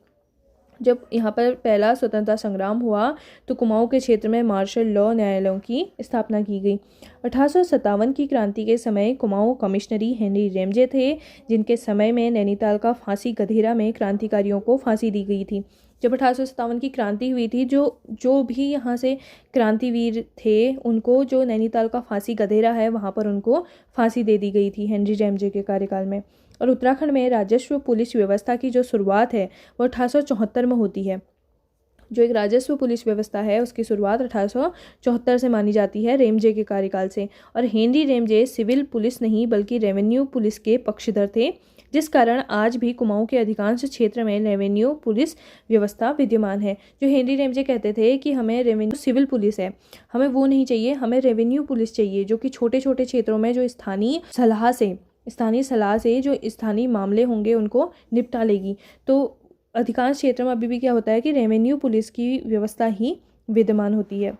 जब यहाँ पर पहला स्वतंत्रता संग्राम हुआ तो कुमाऊं के क्षेत्र में मार्शल लॉ न्यायालयों की स्थापना की गई। 1857 की क्रांति के समय कुमाऊं कमिश्नरी हेनरी रेमजे थे, जिनके समय में नैनीताल का फांसी गधेरा में क्रांतिकारियों को फांसी दी गई थी। जब 1857 की क्रांति हुई थी, जो भी यहाँ से क्रांतिवीर थे उनको, जो नैनीताल का फांसी गधेरा है वहाँ पर उनको फांसी दे दी गई थी हेनरी रेमजे के कार्यकाल में। और उत्तराखंड में राजस्व पुलिस व्यवस्था की जो शुरुआत है वो 1874 में होती है। जो एक राजस्व पुलिस व्यवस्था है उसकी शुरुआत 1874 से मानी जाती है, रेमजे के कार्यकाल से। और हेनरी रेमजे सिविल पुलिस नहीं बल्कि रेवेन्यू पुलिस के पक्षधर थे, जिस कारण आज भी कुमाऊं के अधिकांश क्षेत्र में रेवेन्यू पुलिस व्यवस्था विद्यमान है। जो हेनरी रेमजे कहते थे कि हमें रेवेन्यू सिविल पुलिस है, हमें वो नहीं चाहिए, हमें रेवेन्यू पुलिस चाहिए, जो कि छोटे छोटे क्षेत्रों में जो स्थानीय सलाह से जो स्थानीय मामले होंगे उनको निपटा लेगी। तो अधिकांश क्षेत्र में अभी भी क्या होता है कि रेवेन्यू पुलिस की व्यवस्था ही विद्यमान होती है।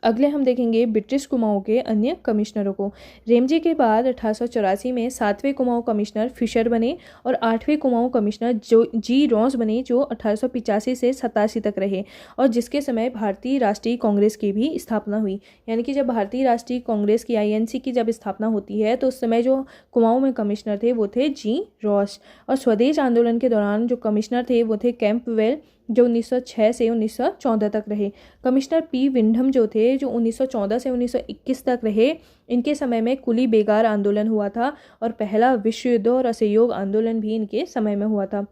अगले हम देखेंगे ब्रिटिश कुमाऊं के अन्य कमिश्नरों को। रेमजे के बाद 1884 में 7वें कुमाऊं कमिश्नर फिशर बने और 8वें कुमाऊं कमिश्नर जी रॉस बने, जो 1885 से 87 तक रहे और जिसके समय भारतीय राष्ट्रीय कांग्रेस की भी स्थापना हुई। यानी कि जब भारतीय राष्ट्रीय कांग्रेस की INC की जब स्थापना होती है तो उस समय जो कुमाऊं में कमिश्नर थे वो थे जी रॉस। और स्वदेश आंदोलन के दौरान जो कमिश्नर थे वो थे कैंपवेल, जो 1906 से 1914 तक रहे। कमिश्नर पी विंडम जो थे, जो 1914 से 1921 तक रहे। इनके समय में कुली बेगार आंदोलन हुआ था और पहला विश्व युद्ध और असहयोग आंदोलन भी इनके समय में हुआ था।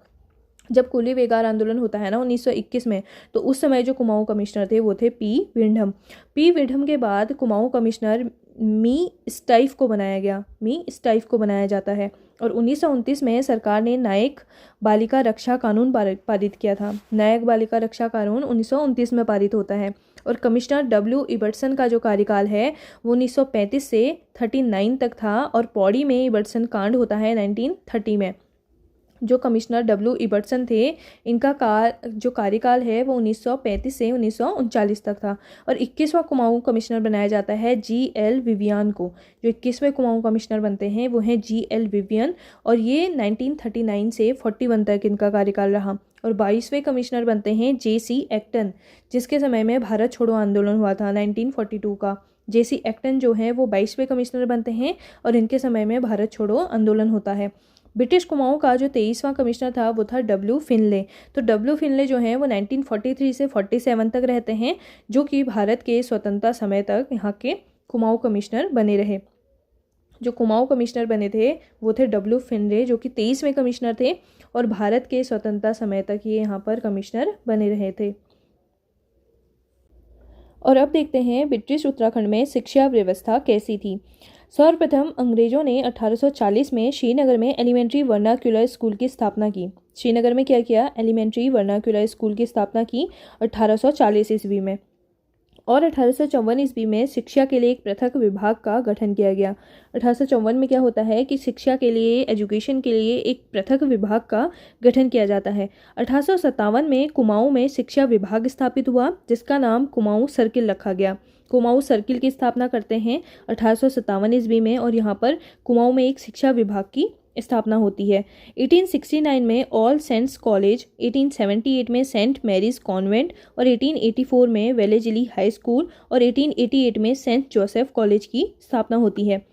जब कुली बेगार आंदोलन होता है ना 1921 में, तो उस समय जो कुमाऊं कमिश्नर थे वो थे पी विंडम। पी विंडम के बाद कुमाऊं कमिश्नर मी स्टाइफ को बनाया गया, मी स्टाइफ को बनाया जाता है। और 1929 में सरकार ने न्यायिक बालिका रक्षा कानून पारित किया था। न्यायिक बालिका रक्षा कानून 1929 में पारित होता है। और कमिश्नर W इबर्टसन का जो कार्यकाल है वो 1935 से 39 तक था और पौड़ी में इबर्टसन कांड होता है 1930 में। जो कमिश्नर W इबर्टसन थे, इनका जो कार्यकाल है वो 1935 से 1939 तक था। और 21वां कुमाऊं कमिश्नर बनाया जाता है GL विवियन को। जो 21वें कुमाऊं कमिश्नर बनते हैं वो हैं GL विवियन और ये 1939 से 41 तक इनका कार्यकाल रहा। और 22वें कमिश्नर बनते हैं JC एक्टन, जिसके समय में भारत छोड़ो आंदोलन हुआ था 1942 का। JC एक्टन जो है वो 22वें कमिश्नर बनते हैं और इनके समय में भारत छोड़ो आंदोलन होता है। ब्रिटिश कुमाऊं का जो 23वां कमिश्नर था वो था W फिनले। तो W फिनले जो हैं वो 1943 से 47 तक रहते हैं, जो कि भारत के स्वतंत्रता समय तक यहाँ के कुमाऊं कमिश्नर बने रहे। जो कुमाऊं कमिश्नर बने थे वो थे W फिनले, जो कि 23वें कमिश्नर थे और भारत के स्वतंत्रता समय तक ये यहाँ पर कमिश्नर बने रहे थे। और अब देखते हैं ब्रिटिश उत्तराखंड में शिक्षा व्यवस्था कैसी थी। सर्वप्रथम अंग्रेजों ने 1840 में श्रीनगर में एलिमेंट्री वर्नाक्यूलर स्कूल की स्थापना की। श्रीनगर में क्या किया? एलिमेंट्री वर्नाक्यूलर स्कूल की स्थापना की 1840 ईस्वी में। और 1854 ईस्वी में शिक्षा के लिए एक पृथक विभाग का गठन किया गया। 1854 में क्या होता है कि शिक्षा के लिए, एजुकेशन के लिए एक पृथक विभाग का गठन किया जाता है। 1857 में कुमाऊं में शिक्षा विभाग स्थापित हुआ, जिसका नाम कुमाऊं सर्किल रखा गया। कुमाऊं सर्किल की स्थापना करते हैं 1857 ईस्वी में और यहाँ पर कुमाऊं में एक शिक्षा विभाग की स्थापना होती है। 1869 में ऑल सेंट्स कॉलेज, 1878 में सेंट मैरीज कॉन्वेंट और 1884 में वेलेजली हाई स्कूल और 1888 में सेंट जोसेफ कॉलेज की स्थापना होती है।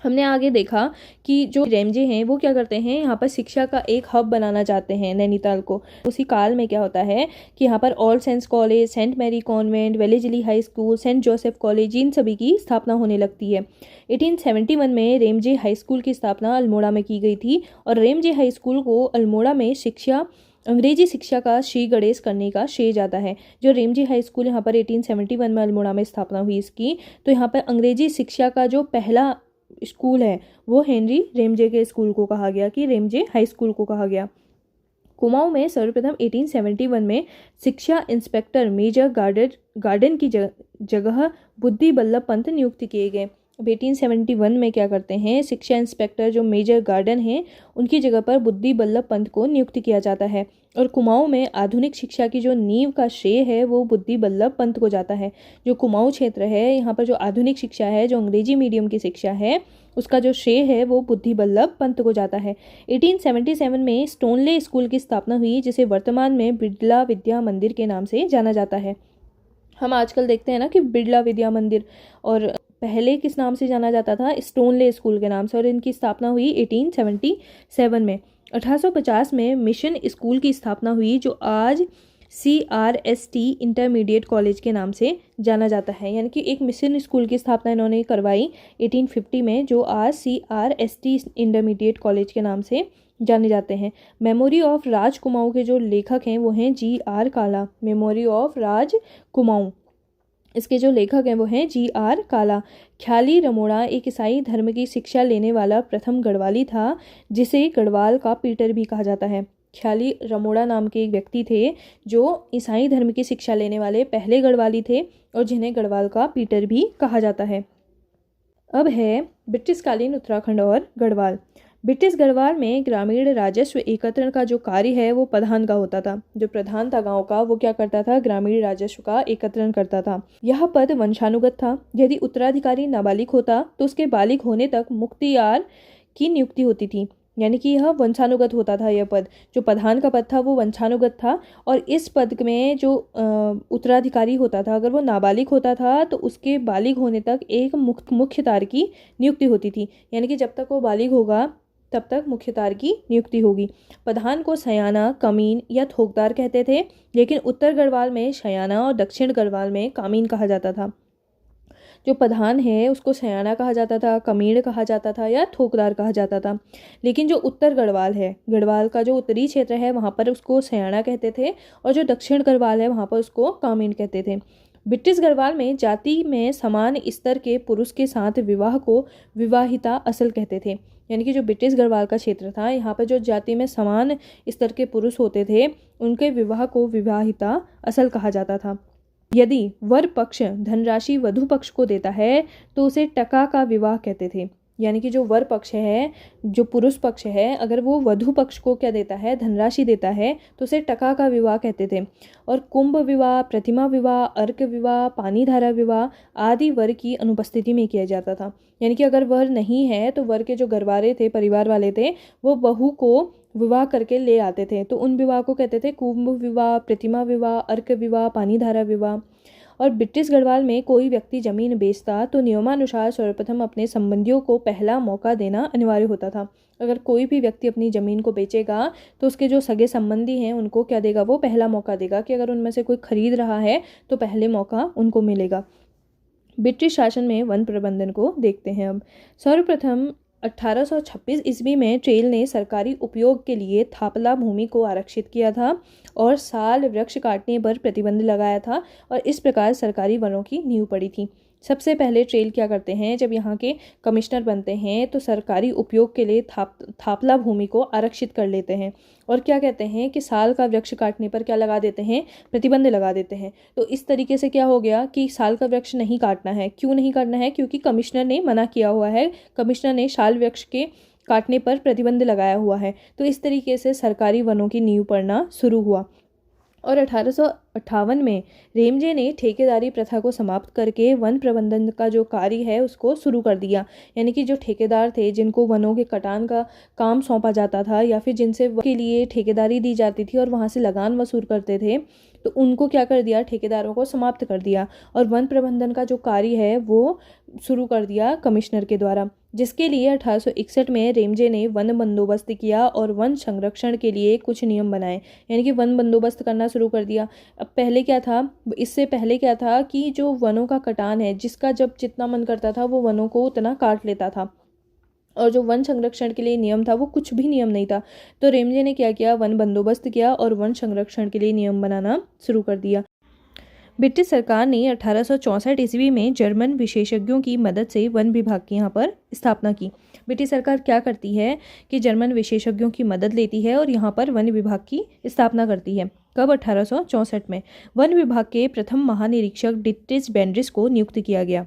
हमने आगे देखा कि जो रेमजे हैं वो क्या करते हैं, यहाँ पर शिक्षा का एक हब बनाना चाहते हैं नैनीताल को। उसी काल में क्या होता है कि यहाँ पर All Saints College, Saint Mary Convent, Wellesley High School, Saint Joseph College, इन सभी की स्थापना होने लगती है। 1871 में रेमजे हाई स्कूल की स्थापना अल्मोड़ा में की गई थी और रेमजे हाई स्कूल को अल्मोड़ा में अंग्रेजी शिक्षा का श्री गणेश करने का श्रेय जाता है। जो रेमजे हाई स्कूल यहाँ पर 1871 में अल्मोड़ा में स्थापना हुई इसकी, तो यहाँ पर अंग्रेजी शिक्षा का जो पहला स्कूल है वो हेनरी रेमजे के स्कूल को कहा गया, कि रेमजे हाई स्कूल को कहा गया। कुमाऊं में सर्वप्रथम 1871 में शिक्षा इंस्पेक्टर मेजर गार्डन की जगह बुद्धि बल्लभ पंत नियुक्त किए गए। अब 1871 में क्या करते हैं, शिक्षा इंस्पेक्टर जो मेजर गार्डन हैं उनकी जगह पर बुद्धि बल्लभ पंत को नियुक्त किया जाता है। और कुमाऊं में आधुनिक शिक्षा की जो नींव का श्रेय है वो बुद्धि बल्लभ पंत को जाता है। जो कुमाऊं क्षेत्र है यहाँ पर जो आधुनिक शिक्षा है, जो अंग्रेजी मीडियम की शिक्षा है, उसका जो श्रेय है वो बुद्धि बल्लभ पंत को जाता है। 1877 में स्टोनले स्कूल की स्थापना हुई, जिसे वर्तमान में बिड़ला विद्या मंदिर के नाम से जाना जाता है। हम आजकल देखते हैं ना कि बिड़ला विद्या मंदिर, और पहले किस नाम से जाना जाता था? स्टोनले स्कूल के नाम से। और इनकी स्थापना हुई 1877 में। 1850 में मिशन स्कूल की स्थापना हुई, जो आज CRST इंटरमीडिएट कॉलेज के नाम से जाना जाता है। यानी कि एक मिशन स्कूल की स्थापना इन्होंने करवाई 1850 में, जो आज CRST इंटरमीडिएट कॉलेज के नाम से जाने जाते हैं। मेमोरी ऑफ राज कुमाऊं के जो लेखक हैं वो हैं GR काला। मेमोरी ऑफ राज कुमाऊं, इसके जो लेखक हैं वो हैं GR काला। ख्याली रमोड़ा एक ईसाई धर्म की शिक्षा लेने वाला प्रथम गढ़वाली था, जिसे गढ़वाल का पीटर भी कहा जाता है। ख्याली रमोड़ा नाम के एक व्यक्ति थे जो ईसाई धर्म की शिक्षा लेने वाले पहले गढ़वाली थे और जिन्हें गढ़वाल का पीटर भी कहा जाता है। अब है ब्रिटिश कालीन उत्तराखंड और गढ़वाल। ब्रिटिश गढ़वाल में ग्रामीण राजस्व एकत्रण का जो कार्य है वो प्रधान का होता था। जो प्रधान था गांव का, वो क्या करता था, ग्रामीण राजस्व का एकत्रण करता था। यह पद वंशानुगत था। यदि उत्तराधिकारी नाबालिग होता तो उसके बालिग होने तक मुख्तियार की नियुक्ति होती थी, यानी कि यह वंशानुगत होता था। यह पद, जो प्रधान का पद था, वो वंशानुगत था। और इस पद में जो उत्तराधिकारी होता था, अगर वो नाबालिग होता था तो उसके बालिग होने तक एक मुख्यतार की नियुक्ति होती थी, यानी कि जब तक वो बालिग होगा तब तक मुख्यतार की नियुक्ति होगी। प्रधान को सयाना, कमीन या थोकदार कहते थे, लेकिन उत्तर गढ़वाल में सयाना और दक्षिण गढ़वाल में कामीन कहा जाता था। जो प्रधान है उसको सयाना कहा जाता था, कमीण कहा जाता था या थोकदार कहा जाता था। लेकिन जो उत्तर गढ़वाल है, गढ़वाल का जो उत्तरी क्षेत्र है, वहाँ पर उसको सयाना कहते थे, और जो दक्षिण गढ़वाल है वहाँ पर उसको कामीण कहते थे। ब्रिटिश गढ़वाल में जाति में समान स्तर के पुरुष के साथ विवाह को विवाहिता असल कहते थे, यानी कि जो ब्रिटिश गढ़वाल का क्षेत्र था, यहाँ पर जो जाति में समान स्तर के पुरुष होते थे उनके विवाह को विवाहिता असल कहा जाता था। यदि वर पक्ष धनराशि वधु पक्ष को देता है तो उसे टका का विवाह कहते थे, यानी कि जो वर पक्ष है, जो पुरुष पक्ष है, अगर वो वधु पक्ष को क्या देता है, धनराशि देता है, तो उसे टका का विवाह कहते थे। और कुंभ विवाह, प्रतिमा विवाह, अर्क विवाह, पानीधारा विवाह आदि वर की अनुपस्थिति में किया जाता था, यानी कि अगर वर नहीं है तो वर के जो घरवाले थे, परिवार वाले थे, वो बहू को विवाह करके ले आते थे, तो उन विवाह को कहते थे कुंभ विवाह, प्रतिमा विवाह, अर्क विवाह, पानीधारा विवाह। और ब्रिटिश गढ़वाल में कोई व्यक्ति जमीन बेचता तो नियमानुसार सर्वप्रथम अपने संबंधियों को पहला मौका देना अनिवार्य होता था। अगर कोई भी व्यक्ति अपनी ज़मीन को बेचेगा तो उसके जो सगे संबंधी हैं उनको क्या देगा, वो पहला मौका देगा कि अगर उनमें से कोई खरीद रहा है तो पहले मौका उनको मिलेगा। ब्रिटिश शासन में वन प्रबंधन को देखते हैं अब। सर्वप्रथम 1826 ईस्वी में ट्रेल ने सरकारी उपयोग के लिए थापला भूमि को आरक्षित किया था और साल वृक्ष काटने पर प्रतिबंध लगाया था, और इस प्रकार सरकारी वनों की नींव पड़ी थी। सबसे पहले ट्रेल क्या करते हैं, जब यहाँ के कमिश्नर बनते हैं तो सरकारी उपयोग के लिए थापला भूमि को आरक्षित कर लेते हैं, और क्या कहते हैं कि साल का वृक्ष काटने पर क्या लगा देते हैं, प्रतिबंध लगा देते हैं। तो इस तरीके से क्या हो गया कि साल का वृक्ष नहीं काटना है। क्यों नहीं काटना है? क्योंकि कमिश्नर ने मना किया हुआ है, कमिश्नर ने साल वृक्ष के काटने पर प्रतिबंध लगाया हुआ है। तो इस तरीके से सरकारी वनों की नींव पड़ना शुरू हुआ। और 1858 में रेमजे ने ठेकेदारी प्रथा को समाप्त करके वन प्रबंधन का जो कार्य है उसको शुरू कर दिया, यानी कि जो ठेकेदार थे, जिनको वनों के कटान का काम सौंपा जाता था या फिर जिनसे के लिए ठेकेदारी दी जाती थी और वहाँ से लगान वसूल करते थे, तो उनको क्या कर दिया, ठेकेदारों को समाप्त कर दिया और वन प्रबंधन का जो कार्य है वो शुरू कर दिया कमिश्नर के द्वारा, जिसके लिए 1861 में रेमजे ने वन बंदोबस्त किया और वन संरक्षण के लिए कुछ नियम बनाए, यानी कि वन बंदोबस्त करना शुरू कर दिया। अब पहले क्या था, इससे पहले क्या था कि जो वनों का कटान है, जिसका जब जितना मन करता था वो वनों को उतना काट लेता था, और जो वन संरक्षण के लिए नियम था वो कुछ भी नियम नहीं था। तो रेमजे ने क्या किया, वन बंदोबस्त किया और वन संरक्षण के लिए नियम बनाना शुरू कर दिया। ब्रिटिश सरकार ने 1864 ईस्वी में जर्मन विशेषज्ञों की मदद से वन विभाग की यहाँ पर स्थापना की। ब्रिटिश सरकार क्या करती है कि जर्मन विशेषज्ञों की मदद लेती है और यहाँ पर वन विभाग की स्थापना करती है। कब? 1864 में। वन विभाग के प्रथम महानिरीक्षक डिट्रिच बेंड्रिस को नियुक्त किया गया।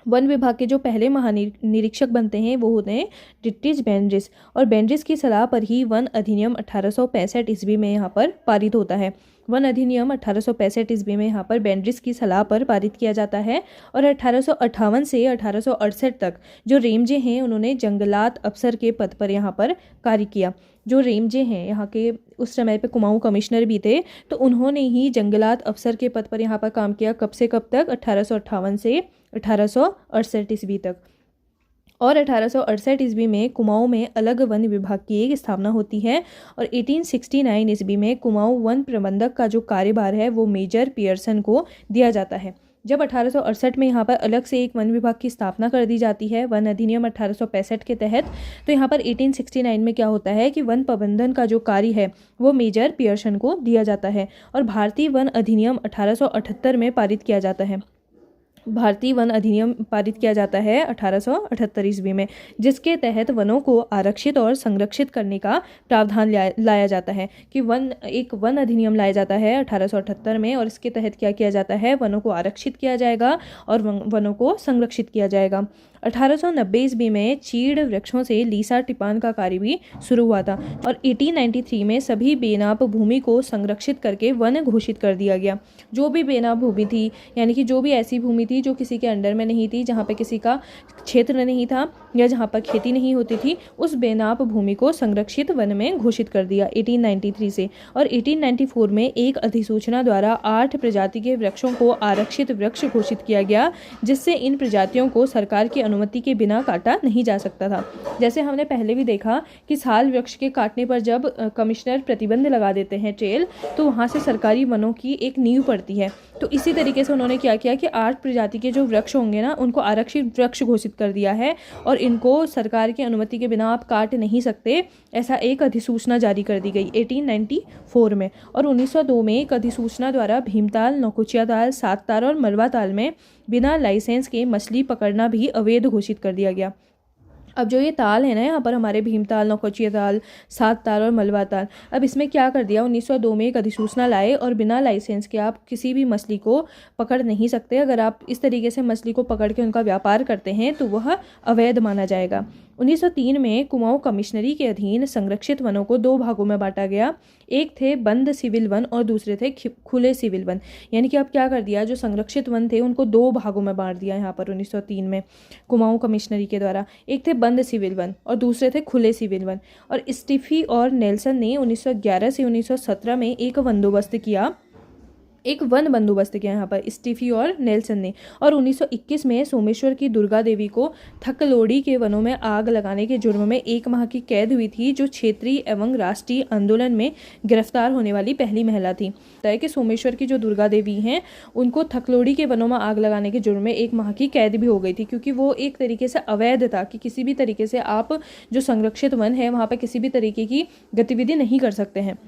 वन विभाग के जो पहले महानिरीक्षक बनते हैं वो होते हैं डिट्रिच बेंड्रिस, और बेंड्रिस की सलाह पर ही वन अधिनियम 1865 ईस्वी में यहाँ पर पारित होता है। वन अधिनियम 1865 ईस्वी में यहाँ पर बेंड्रिस की सलाह पर पारित किया जाता है, और 1858 से 1868 तक जो रेमजे हैं उन्होंने जंगलात अफसर के पद पर यहाँ पर कार्य किया। जो रेमजे हैं यहाँ के उस समय पे कुमाऊं कमिश्नर भी थे, तो उन्होंने ही जंगलात अफसर के पद पर यहाँ पर काम किया। कब से कब तक? 1858 से 1868 ईस्वी तक। और 1868 ईस्वी में कुमाऊं में अलग वन विभाग की एक स्थापना होती है, और 1869 ईस्वी में कुमाऊं वन प्रबंधक का जो कार्यभार है वो मेजर पियर्सन को दिया जाता है। जब 1868 में यहाँ पर अलग से एक वन विभाग की स्थापना कर दी जाती है वन अधिनियम 1865 के तहत, तो यहाँ पर 1869 में क्या होता है कि वन प्रबंधन का जो कार्य है वो मेजर पियर्सन को दिया जाता है, और भारतीय वन अधिनियम 1878 में पारित किया जाता है। भारतीय वन अधिनियम पारित किया जाता है 1878 ईस्वी में, जिसके तहत वनों को आरक्षित और संरक्षित करने का प्रावधान लाया जाता है कि एक वन अधिनियम लाया जाता है 1878 में, और इसके तहत क्या किया जाता है, वनों को आरक्षित किया जाएगा और वनों को संरक्षित किया जाएगा। 1890 ईस्वी में चीड़ वृक्षों से लीसा टिपान का कार्य भी शुरू हुआ था और 1893 में सभी बेनाप भूमि को संरक्षित करके वन घोषित कर दिया गया। जो भी बेनाप भूमि थी, यानी कि जो भी ऐसी भूमि थी जो किसी के अंडर में नहीं थी, जहाँ पे किसी का क्षेत्र नहीं था या जहाँ पर खेती नहीं होती थी, उस बेनाप भूमि को संरक्षित वन में घोषित कर दिया 1893 से। और 1894 में एक अधिसूचना द्वारा 8 प्रजाति के वृक्षों को आरक्षित वृक्ष घोषित किया गया, जिससे इन प्रजातियों को सरकार की अनुमति के बिना काटा नहीं जा सकता था। जैसे हमने पहले भी देखा कि साल वृक्ष के काटने पर जब कमिश्नर प्रतिबंध लगा देते हैं ट्रेल, तो वहाँ से सरकारी वनों की एक नींव पड़ती है। तो इसी तरीके से उन्होंने क्या किया कि 8 प्रजाति के जो वृक्ष होंगे ना, उनको आरक्षित वृक्ष घोषित कर दिया है और इनको सरकार की अनुमति के बिना आप काट नहीं सकते, ऐसा एक अधिसूचना जारी कर दी गई 1894 में। और 1902 में एक अधिसूचना द्वारा भीमताल, नौकुचिया ताल, सात ताल और मलबा ताल में बिना लाइसेंस के मछली पकड़ना भी अवैध घोषित कर दिया गया। अब जो ये ताल है ना, यहाँ पर हमारे भीमताल, नौकुचिया ताल, सात ताल और मलबा ताल, अब इसमें क्या कर दिया, 1902 में एक अधिसूचना लाए और बिना लाइसेंस के आप किसी भी मछली को पकड़ नहीं सकते। अगर आप इस तरीके से मछली को पकड़ के उनका व्यापार करते हैं तो वह अवैध माना जाएगा। 1903 में कुमाऊं कमिश्नरी के अधीन संरक्षित वनों को 2 भागों में बांटा गया। एक थे बंद सिविल वन और दूसरे थे खुले सिविल वन। यानी कि अब क्या कर दिया, जो संरक्षित वन थे उनको 2 भागों में बांट दिया यहाँ पर 1903 में कुमाऊं कमिश्नरी के द्वारा। एक थे बंद सिविल वन और दूसरे थे खुले सिविल वन। और स्टीफी और नेल्सन ने 1911 से 1917 में एक वन बंदोबस्त किया यहाँ पर स्टीफी और नेल्सन ने। और 1921 में सोमेश्वर की दुर्गा देवी को थकलोड़ी के वनों में आग लगाने के जुर्म में 1 माह की कैद हुई थी, जो क्षेत्रीय एवं राष्ट्रीय आंदोलन में गिरफ्तार होने वाली पहली महिला थी। तय कि सोमेश्वर की जो दुर्गा देवी हैं, उनको थकलोड़ी के वनों में आग लगाने के जुर्म में 1 माह की कैद भी हो गई थी, क्योंकि वो एक तरीके से अवैध था कि किसी भी तरीके से आप जो संरक्षित वन है वहाँ पर किसी भी तरीके की गतिविधि नहीं कर सकते हैं।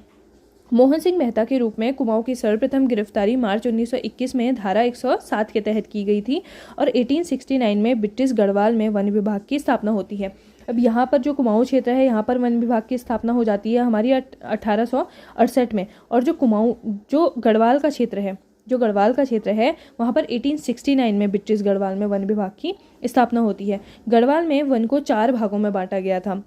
मोहन सिंह मेहता के रूप में कुमाऊं की सर्वप्रथम गिरफ्तारी मार्च 1921 में धारा 107 के तहत की गई थथी और 1869 में ब्रिटिश गढ़वाल में वन विभाग की स्थापना होती है। अब यहाँ पर जो कुमाऊं क्षेत्र है, यहाँ पर वन विभाग की स्थापना हो जाती है हमारी 1868 में। और जो गढ़वाल का क्षेत्र है वहाँ पर 1869 में ब्रिटिश गढ़वाल में वन विभाग की स्थापना होती है। गढ़वाल में वन को 4 भागों में बांटा गया था।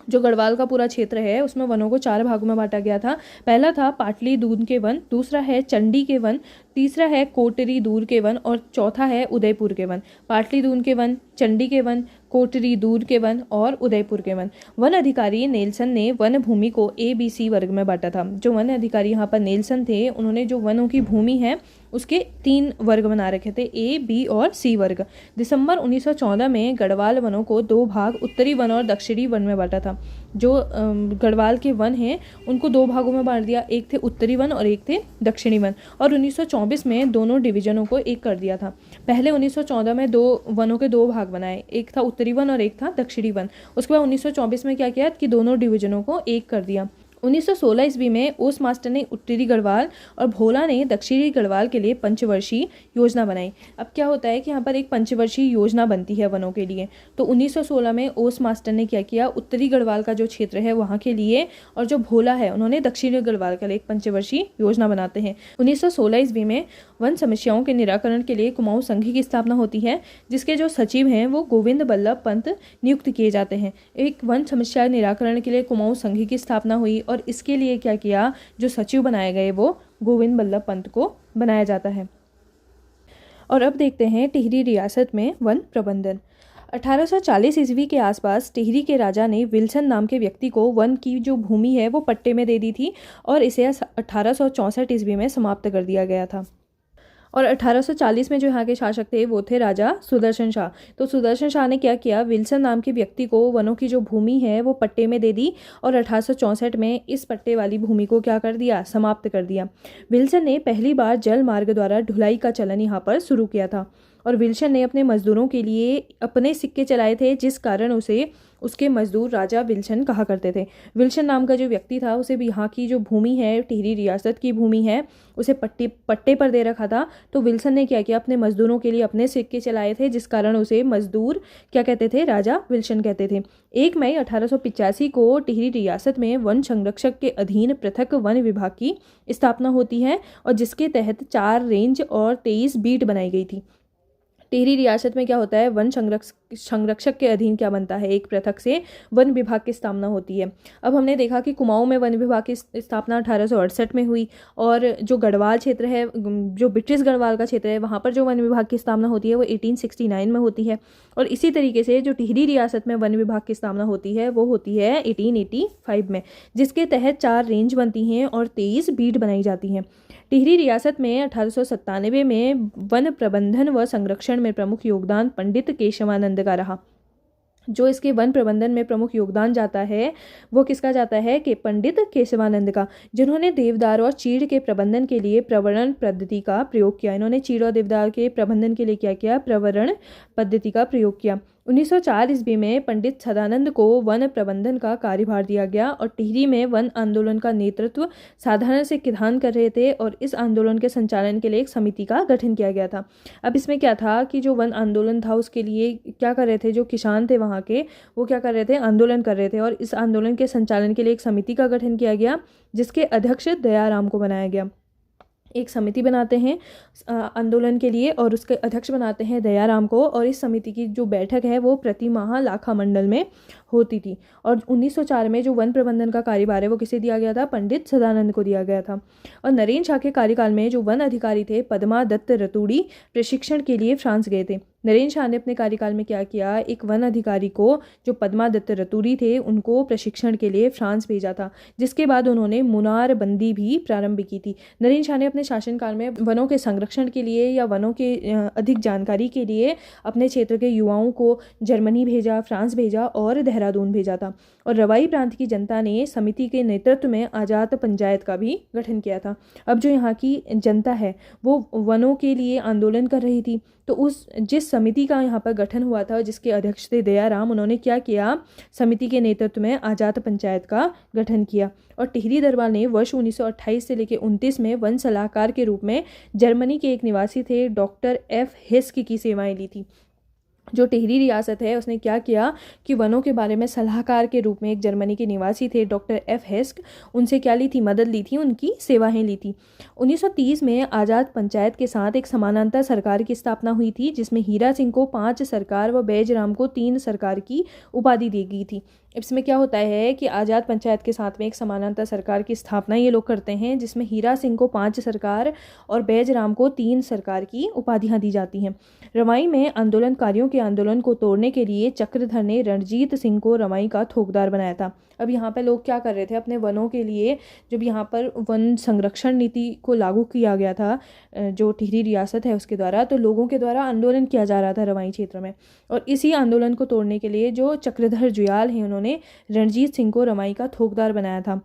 जो गढ़वाल का पूरा क्षेत्र है उसमें वनों को 4 भागों में बांटा गया था। पहला था पाटली दून के वन, दूसरा है चंडी के वन, तीसरा है कोटरी दूर के वन और चौथा है उदयपुर के वन। पाटली दून के वन, चंडी के वन, कोटरी दूर के वन और उदयपुर के वन। वन अधिकारी नेल्सन ने वन भूमि को ABC वर्ग में बांटा था। जो वन अधिकारी यहाँ पर नेल्सन थे, उन्होंने जो वनों की भूमि है उसके 3 वर्ग बना रखे थे, A, B और C वर्ग। दिसंबर 1914 में गढ़वाल वनों को 2 भाग, उत्तरी वन और दक्षिणी वन में बांटा था। जो गढ़वाल के वन हैं उनको 2 भागों में बांट दिया, एक थे उत्तरी वन और एक थे दक्षिणी वन। और 1924 में दोनों डिवीजनों को एक कर दिया था। पहले 1914 में 2 वनों के 2 भाग बनाए, एक था उत्तरी वन और एक था दक्षिणी वन। उसके बाद 1924 में क्या किया कि दोनों डिवीजनों को एक कर दिया। 1916 ईस्वी में ओस मास्टर ने उत्तरी गढ़वाल और भोला ने दक्षिणी गढ़वाल के लिए पंचवर्षीय योजना बनाई। अब क्या होता है कि यहाँ पर एक पंचवर्षीय योजना बनती है वनों के लिए। तो 1916 में ओस मास्टर ने क्या किया, उत्तरी गढ़वाल का जो क्षेत्र है वहाँ के लिए और जो भोला है उन्होंने दक्षिणी गढ़वाल के लिए एक पंचवर्षीय योजना बनाते हैं। 1916 ईस्वी में वन समस्याओं के निराकरण के लिए कुमाऊं संघ की स्थापना होती है, जिसके जो सचिव हैं वो गोविंद बल्लभ पंत नियुक्त किए जाते हैं। एक वन समस्या निराकरण के लिए कुमाऊं संघ की स्थापना हुई और इसके लिए क्या किया, जो सचिव बनाए गए वो गोविंद बल्लभ पंत को बनाया जाता है। और अब देखते हैं टिहरी रियासत में वन प्रबंधन। 1840 ईस्वी के आसपास टिहरी के राजा ने विल्सन नाम के व्यक्ति को वन की जो भूमि है वो पट्टे में दे दी थी और इसे 1864 ईस्वी में समाप्त कर दिया गया था। और 1840 में जो यहाँ के शासक थे वो थे राजा सुदर्शन शाह। तो सुदर्शन शाह ने क्या किया, विल्सन नाम के व्यक्ति को वनों की जो भूमि है वो पट्टे में दे दी और 1864 में इस पट्टे वाली भूमि को क्या कर दिया, समाप्त कर दिया। विल्सन ने पहली बार जल मार्ग द्वारा ढुलाई का चलन यहाँ पर शुरू किया था और विल्सन ने अपने मजदूरों के लिए अपने सिक्के चलाए थे, जिस कारण उसे उसके मजदूर राजा विल्सन कहा करते थे। विल्सन नाम का जो व्यक्ति था उसे भी यहाँ की जो भूमि है, टिहरी रियासत की भूमि है, उसे पट्टे पर दे रखा था। तो विल्सन ने क्या किया, अपने मजदूरों के लिए अपने सिक्के चलाए थे, जिस कारण उसे मजदूर क्या कहते थे, राजा विल्सन कहते थे। 1 मई 1885 को टिहरी रियासत में वन संरक्षक के अधीन पृथक वन विभाग की स्थापना होती है और जिसके तहत 4 रेंज और 23 बीट बनाई गई थी। टिहरी रियासत में क्या होता है, वन संरक्षक के अधीन क्या बनता है, एक पृथक से वन विभाग की स्थापना होती है। अब हमने देखा कि कुमाऊं में वन विभाग की स्थापना 1868 में हुई, और जो गढ़वाल क्षेत्र है, जो ब्रिटिश गढ़वाल का क्षेत्र है, वहाँ पर जो वन विभाग की स्थापना होती है वो 1869 में होती है। और इसी तरीके से जो टिहरी रियासत में वन विभाग की स्थापना होती है वो होती है 1885 में, जिसके तहत 4 रेंज बनती हैं और 23 बीट बनाई जाती हैं। टिहरी रियासत में 1897 में वन प्रबंधन व संरक्षण में प्रमुख योगदान पंडित केशवानंद का रहा। जो इसके वन प्रबंधन में प्रमुख योगदान जाता है वो किसका जाता है, कि पंडित केशवानंद का, जिन्होंने देवदार और चीड़ के प्रबंधन के लिए प्रवरण पद्धति का प्रयोग किया। इन्होंने चीड़ और देवदार के प्रबंधन के लिए क्या किया, प्रवरण पद्धति का प्रयोग किया। 1904 ईस्वी में पंडित सदानंद को वन प्रबंधन का कार्यभार दिया गया, और टिहरी में वन आंदोलन का नेतृत्व साधारण से किधान कर रहे थे, और इस आंदोलन के संचालन के लिए एक समिति का गठन किया गया था। अब इसमें क्या था कि जो वन आंदोलन था उसके लिए क्या कर रहे थे, जो किसान थे वहाँ के, वो क्या कर रहे थे, आंदोलन कर रहे थे, और इस आंदोलन के संचालन के लिए एक समिति का गठन किया गया, जिसके अध्यक्ष दयाराम को बनाया गया। एक समिति बनाते हैं आंदोलन के लिए, और उसके अध्यक्ष बनाते हैं दयाराम को, और इस समिति की जो बैठक है वो प्रति माह लाखा मंडल में होती थी। और 1904 में जो वन प्रबंधन का कार्यभार है वो किसे दिया गया था, पंडित सदानंद को दिया गया था। और नरेंद्र शाह के कार्यकाल में जो वन अधिकारी थे पद्मा दत्त रतूड़ी प्रशिक्षण के लिए फ्रांस गए थे। नरेंद्र शाह ने अपने कार्यकाल में क्या किया, एक वन अधिकारी को, जो पद्मा दत्त रतूड़ी थे, उनको प्रशिक्षण के लिए फ्रांस भेजा था, जिसके बाद उन्होंने मुनार बंदी भी प्रारंभ की थी। नरेंद्र शाह ने अपने शासनकाल में वनों के संरक्षण के लिए या वनों के अधिक जानकारी के लिए अपने क्षेत्र के युवाओं को जर्मनी भेजा, फ्रांस भेजा और देहरादून भेजा था। और रवाई प्रांत की जनता ने समिति के नेतृत्व में आज़ाद पंचायत का भी गठन किया था। अब जो यहाँ की जनता है वो वनों के लिए आंदोलन कर रही थी, तो उस जिस समिति का यहाँ पर गठन हुआ था, जिसके अध्यक्ष थे दयाराम, उन्होंने क्या किया, समिति के नेतृत्व में आज़ाद पंचायत का गठन किया। और टिहरी दरबार ने वर्ष 1928 से लेकर 29 में वन सलाहकार के रूप में जर्मनी के एक निवासी थे डॉक्टर एफ हेस्क की सेवाएं ली थी। जो टिहरी रियासत है उसने क्या किया कि वनों के बारे में सलाहकार के रूप में एक जर्मनी के निवासी थे डॉक्टर एफ हेस्क, उनसे क्या ली थी, मदद ली थी, उनकी सेवाएं ली थी। 1930 में आज़ाद पंचायत के साथ एक समानांतर सरकार की स्थापना हुई थी, जिसमें हीरा सिंह को 5 सरकार व बैजराम को 3 सरकार की उपाधि दी गई थी। इसमें क्या होता है कि आज़ाद पंचायत के साथ में एक समानांतर सरकार की स्थापना ये लोग करते हैं, जिसमें हीरा सिंह को 5 सरकार और बैजराम को 3 सरकार की उपाधियां दी जाती हैं। रवाई में आंदोलनकारियों के आंदोलन को तोड़ने के लिए चक्रधर ने रणजीत सिंह को रवाई का थोकदार बनाया था। अब यहाँ पे लोग क्या कर रहे थे, अपने वनों के लिए, जब यहाँ पर वन संरक्षण नीति को लागू किया गया था जो टिहरी रियासत है उसके द्वारा, तो लोगों के द्वारा आंदोलन किया जा रहा था रवाई क्षेत्र में, और इसी आंदोलन को तोड़ने के लिए जो चक्रधर जुयाल हैं उन्होंने रणजीत सिंह को रवाई का थोकदार बनाया था।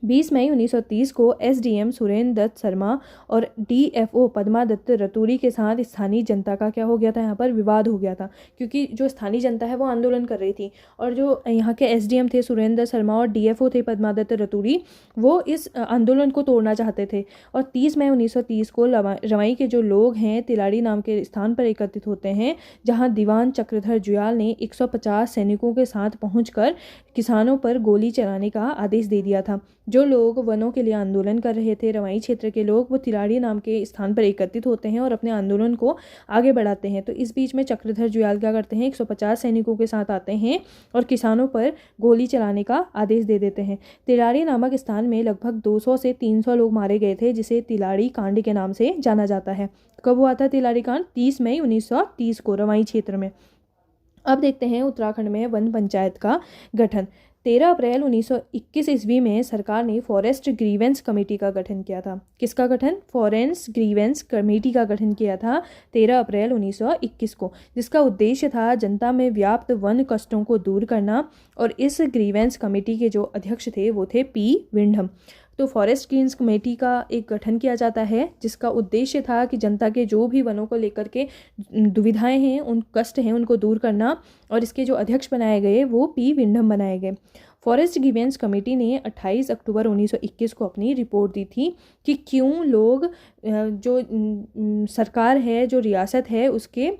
20 मई 1930 को एसडीएम सुरेंद्र दत्त शर्मा और डीएफओ पद्मा दत्त रतूड़ी के साथ स्थानीय जनता का क्या हो गया था, यहाँ पर विवाद हो गया था, क्योंकि जो स्थानीय जनता है वो आंदोलन कर रही थी, और जो यहाँ के एसडीएम थे सुरेंद्र दत्त शर्मा और डीएफओ थे पद्मा दत्त रतूड़ी, वो इस आंदोलन को तोड़ना चाहते थे। और 30 मई 1930 को रवाई के जो लोग हैं तिलाड़ी नाम के स्थान पर एकत्रित होते हैं, जहाँ दीवान चक्रधर जुयाल ने 150 सैनिकों के साथ पहुँचकर किसानों पर गोली चलाने का आदेश दे दिया था। जो लोग वनों के लिए आंदोलन कर रहे थे, रवाई क्षेत्र के लोग, वो तिलाड़ी नाम के स्थान पर एकत्रित होते हैं और अपने आंदोलन को आगे बढ़ाते हैं। तो इस बीच में चक्रधर जुयाल क्या करते हैं, 150 सैनिकों के साथ आते हैं और किसानों पर गोली चलाने का आदेश दे देते हैं। तिलाड़ी नामक स्थान में लगभग 200 से 300 लोग मारे गए थे, जिसे तिलाड़ी कांड के नाम से जाना जाता है। कब हुआ था तिलाड़ी कांड? 30 मई 1930 को रवाई क्षेत्र में। अब देखते हैं उत्तराखंड में वन पंचायत का गठन। 13 अप्रैल 1921 ईस्वी में सरकार ने फॉरेस्ट ग्रीवेंस कमेटी का गठन किया था। किसका गठन? फॉरेस्ट ग्रीवेंस कमेटी का गठन किया था 13 अप्रैल 1921 को, जिसका उद्देश्य था जनता में व्याप्त वन कष्टों को दूर करना। और इस ग्रीवेंस कमेटी के जो अध्यक्ष थे वो थे पी विंडम। तो फॉरेस्ट ग्रीवेंस कमेटी का एक गठन किया जाता है, जिसका उद्देश्य था कि जनता के जो भी वनों को लेकर के दुविधाएं हैं, उन कष्ट हैं, उनको दूर करना। और इसके जो अध्यक्ष बनाए गए वो पी विंडम बनाए गए। फॉरेस्ट ग्रीवेंस कमेटी ने 28 अक्टूबर 1921 को अपनी रिपोर्ट दी थी कि क्यों लोग जो सरकार है, जो रियासत है, उसके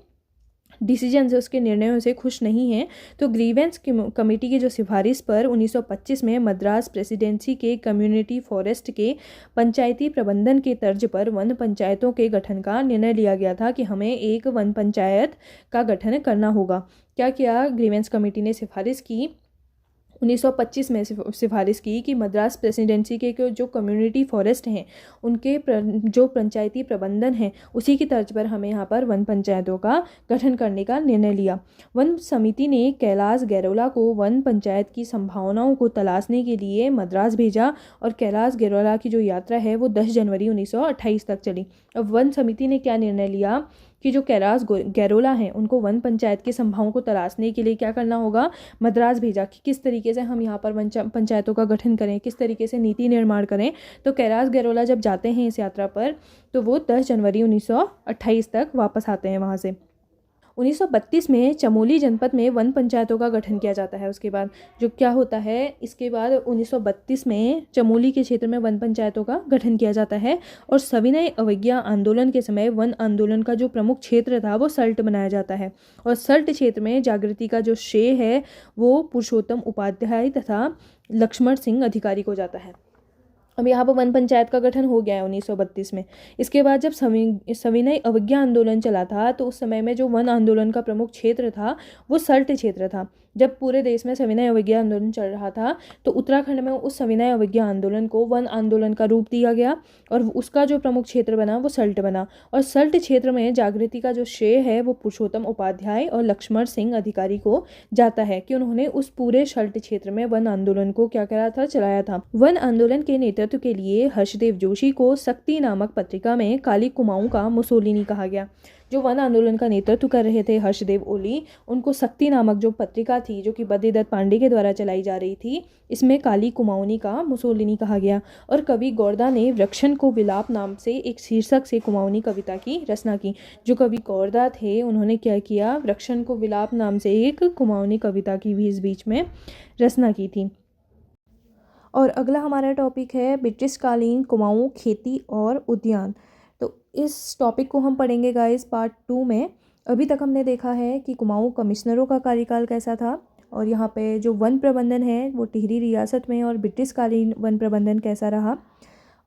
डिसीजन से, उसके निर्णयों से खुश नहीं हैं, तो ग्रीवेंस कमेटी की जो सिफारिश पर 1925 में मद्रास प्रेसिडेंसी के कम्युनिटी फॉरेस्ट के पंचायती प्रबंधन के तर्ज पर वन पंचायतों के गठन का निर्णय लिया गया था कि हमें एक वन पंचायत का गठन करना होगा। क्या किया ग्रीवेंस कमेटी ने सिफारिश की 1925 में सिफारिश की कि मद्रास प्रेसिडेंसी के जो कम्युनिटी फॉरेस्ट हैं उनके जो पंचायती प्रबंधन है उसी की तर्ज पर हमें यहाँ पर वन पंचायतों का गठन करने का निर्णय लिया। वन समिति ने कैलाश गैरोला को वन पंचायत की संभावनाओं को तलाशने के लिए मद्रास भेजा और कैलाश गैरोला की जो यात्रा है वो 10 जनवरी 1928 तक चली। अब वन समिति ने क्या निर्णय लिया कि जो कैलाश गैरोला हैं उनको वन पंचायत की संभावनाओं को तलाशने के लिए क्या करना होगा, मद्रास भेजा कि किस तरीके से हम यहाँ पर वन पंचायतों का गठन करें, किस तरीके से नीति निर्माण करें। तो कैलाश गैरोला जब जाते हैं इस यात्रा पर तो वो 10 जनवरी 1928 तक वापस आते हैं वहाँ से। 1932 में चमोली जनपद में वन पंचायतों का गठन किया जाता है। उसके बाद जो क्या होता है, इसके बाद 1932 में चमोली के क्षेत्र में वन पंचायतों का गठन किया जाता है और सविनय अवज्ञा आंदोलन के समय वन आंदोलन का जो प्रमुख क्षेत्र था वो सल्ट बनाया जाता है और सल्ट क्षेत्र में जागृति का जो श्रेय है वो पुरुषोत्तम उपाध्याय तथा लक्ष्मण सिंह अधिकारी को जाता है। अब यहाँ पर वन पंचायत का गठन हो गया है 1932 में। इसके बाद जब सविनय अवज्ञा आंदोलन चला था तो उस समय में जो वन आंदोलन का प्रमुख क्षेत्र था वो सल्ट क्षेत्र था। जब पूरे देश में सविनय अवज्ञा आंदोलन चल रहा था तो उत्तराखंड में उस सविनय अवज्ञा आंदोलन को वन आंदोलन का रूप दिया गया और उसका जो प्रमुख क्षेत्र बना वो सल्ट बना और सल्ट क्षेत्र में जागृति का जो श्रेय है वो पुरुषोत्तम उपाध्याय और लक्ष्मण सिंह अधिकारी को जाता है कि उन्होंने उस पूरे सल्ट क्षेत्र में वन आंदोलन को क्या करा था, चलाया था। वन आंदोलन के नेतृत्व के लिए हर्षदेव जोशी को शक्ति नामक पत्रिका में काली कुमाऊं का मुसोलिनी कहा गया। जो वन आंदोलन का नेतृत्व कर रहे थे हर्षदेव ओली, उनको शक्ति नामक जो पत्रिका थी जो कि बद्रीदत्त पांडे के द्वारा चलाई जा रही थी, इसमें काली कुमाऊनी का मुसोलिनी कहा गया। और कवि गौरदा ने वृक्षण को विलाप नाम से एक शीर्षक से कुमाऊनी कविता की रचना की। जो कवि गौरदा थे उन्होंने क्या किया, वृक्षण को विलाप नाम से एक कुमाऊनी कविता की भी इस बीच में रचना की थी। और अगला हमारा टॉपिक है ब्रिटिशकालीन कुमाऊं खेती और उद्यान। तो इस टॉपिक को हम पढ़ेंगे गाइस पार्ट 2 में। अभी तक हमने देखा है कि कुमाऊं कमिश्नरों का कार्यकाल कैसा था और यहाँ पे जो वन प्रबंधन है वो टिहरी रियासत में और ब्रिटिशकालीन वन प्रबंधन कैसा रहा।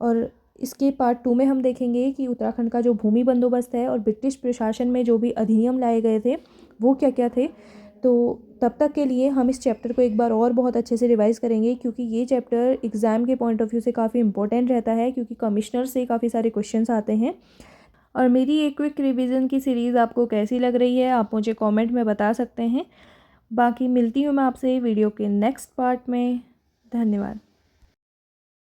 और इसके पार्ट 2 में हम देखेंगे कि उत्तराखंड का जो भूमि बंदोबस्त है और ब्रिटिश प्रशासन में जो भी अधिनियम लाए गए थे वो क्या क्या थे। तो तब तक के लिए हम इस चैप्टर को एक बार और बहुत अच्छे से रिवाइज़ करेंगे क्योंकि ये चैप्टर एग्ज़ाम के पॉइंट ऑफ व्यू से काफ़ी इंपॉर्टेंट रहता है क्योंकि कमिश्नर से काफ़ी सारे क्वेश्चंस आते हैं। और मेरी एक क्विक रिवीजन की सीरीज़ आपको कैसी लग रही है आप मुझे कमेंट में बता सकते हैं। बाकी मिलती हूँ मैं आपसे वीडियो के नेक्स्ट पार्ट में। धन्यवाद।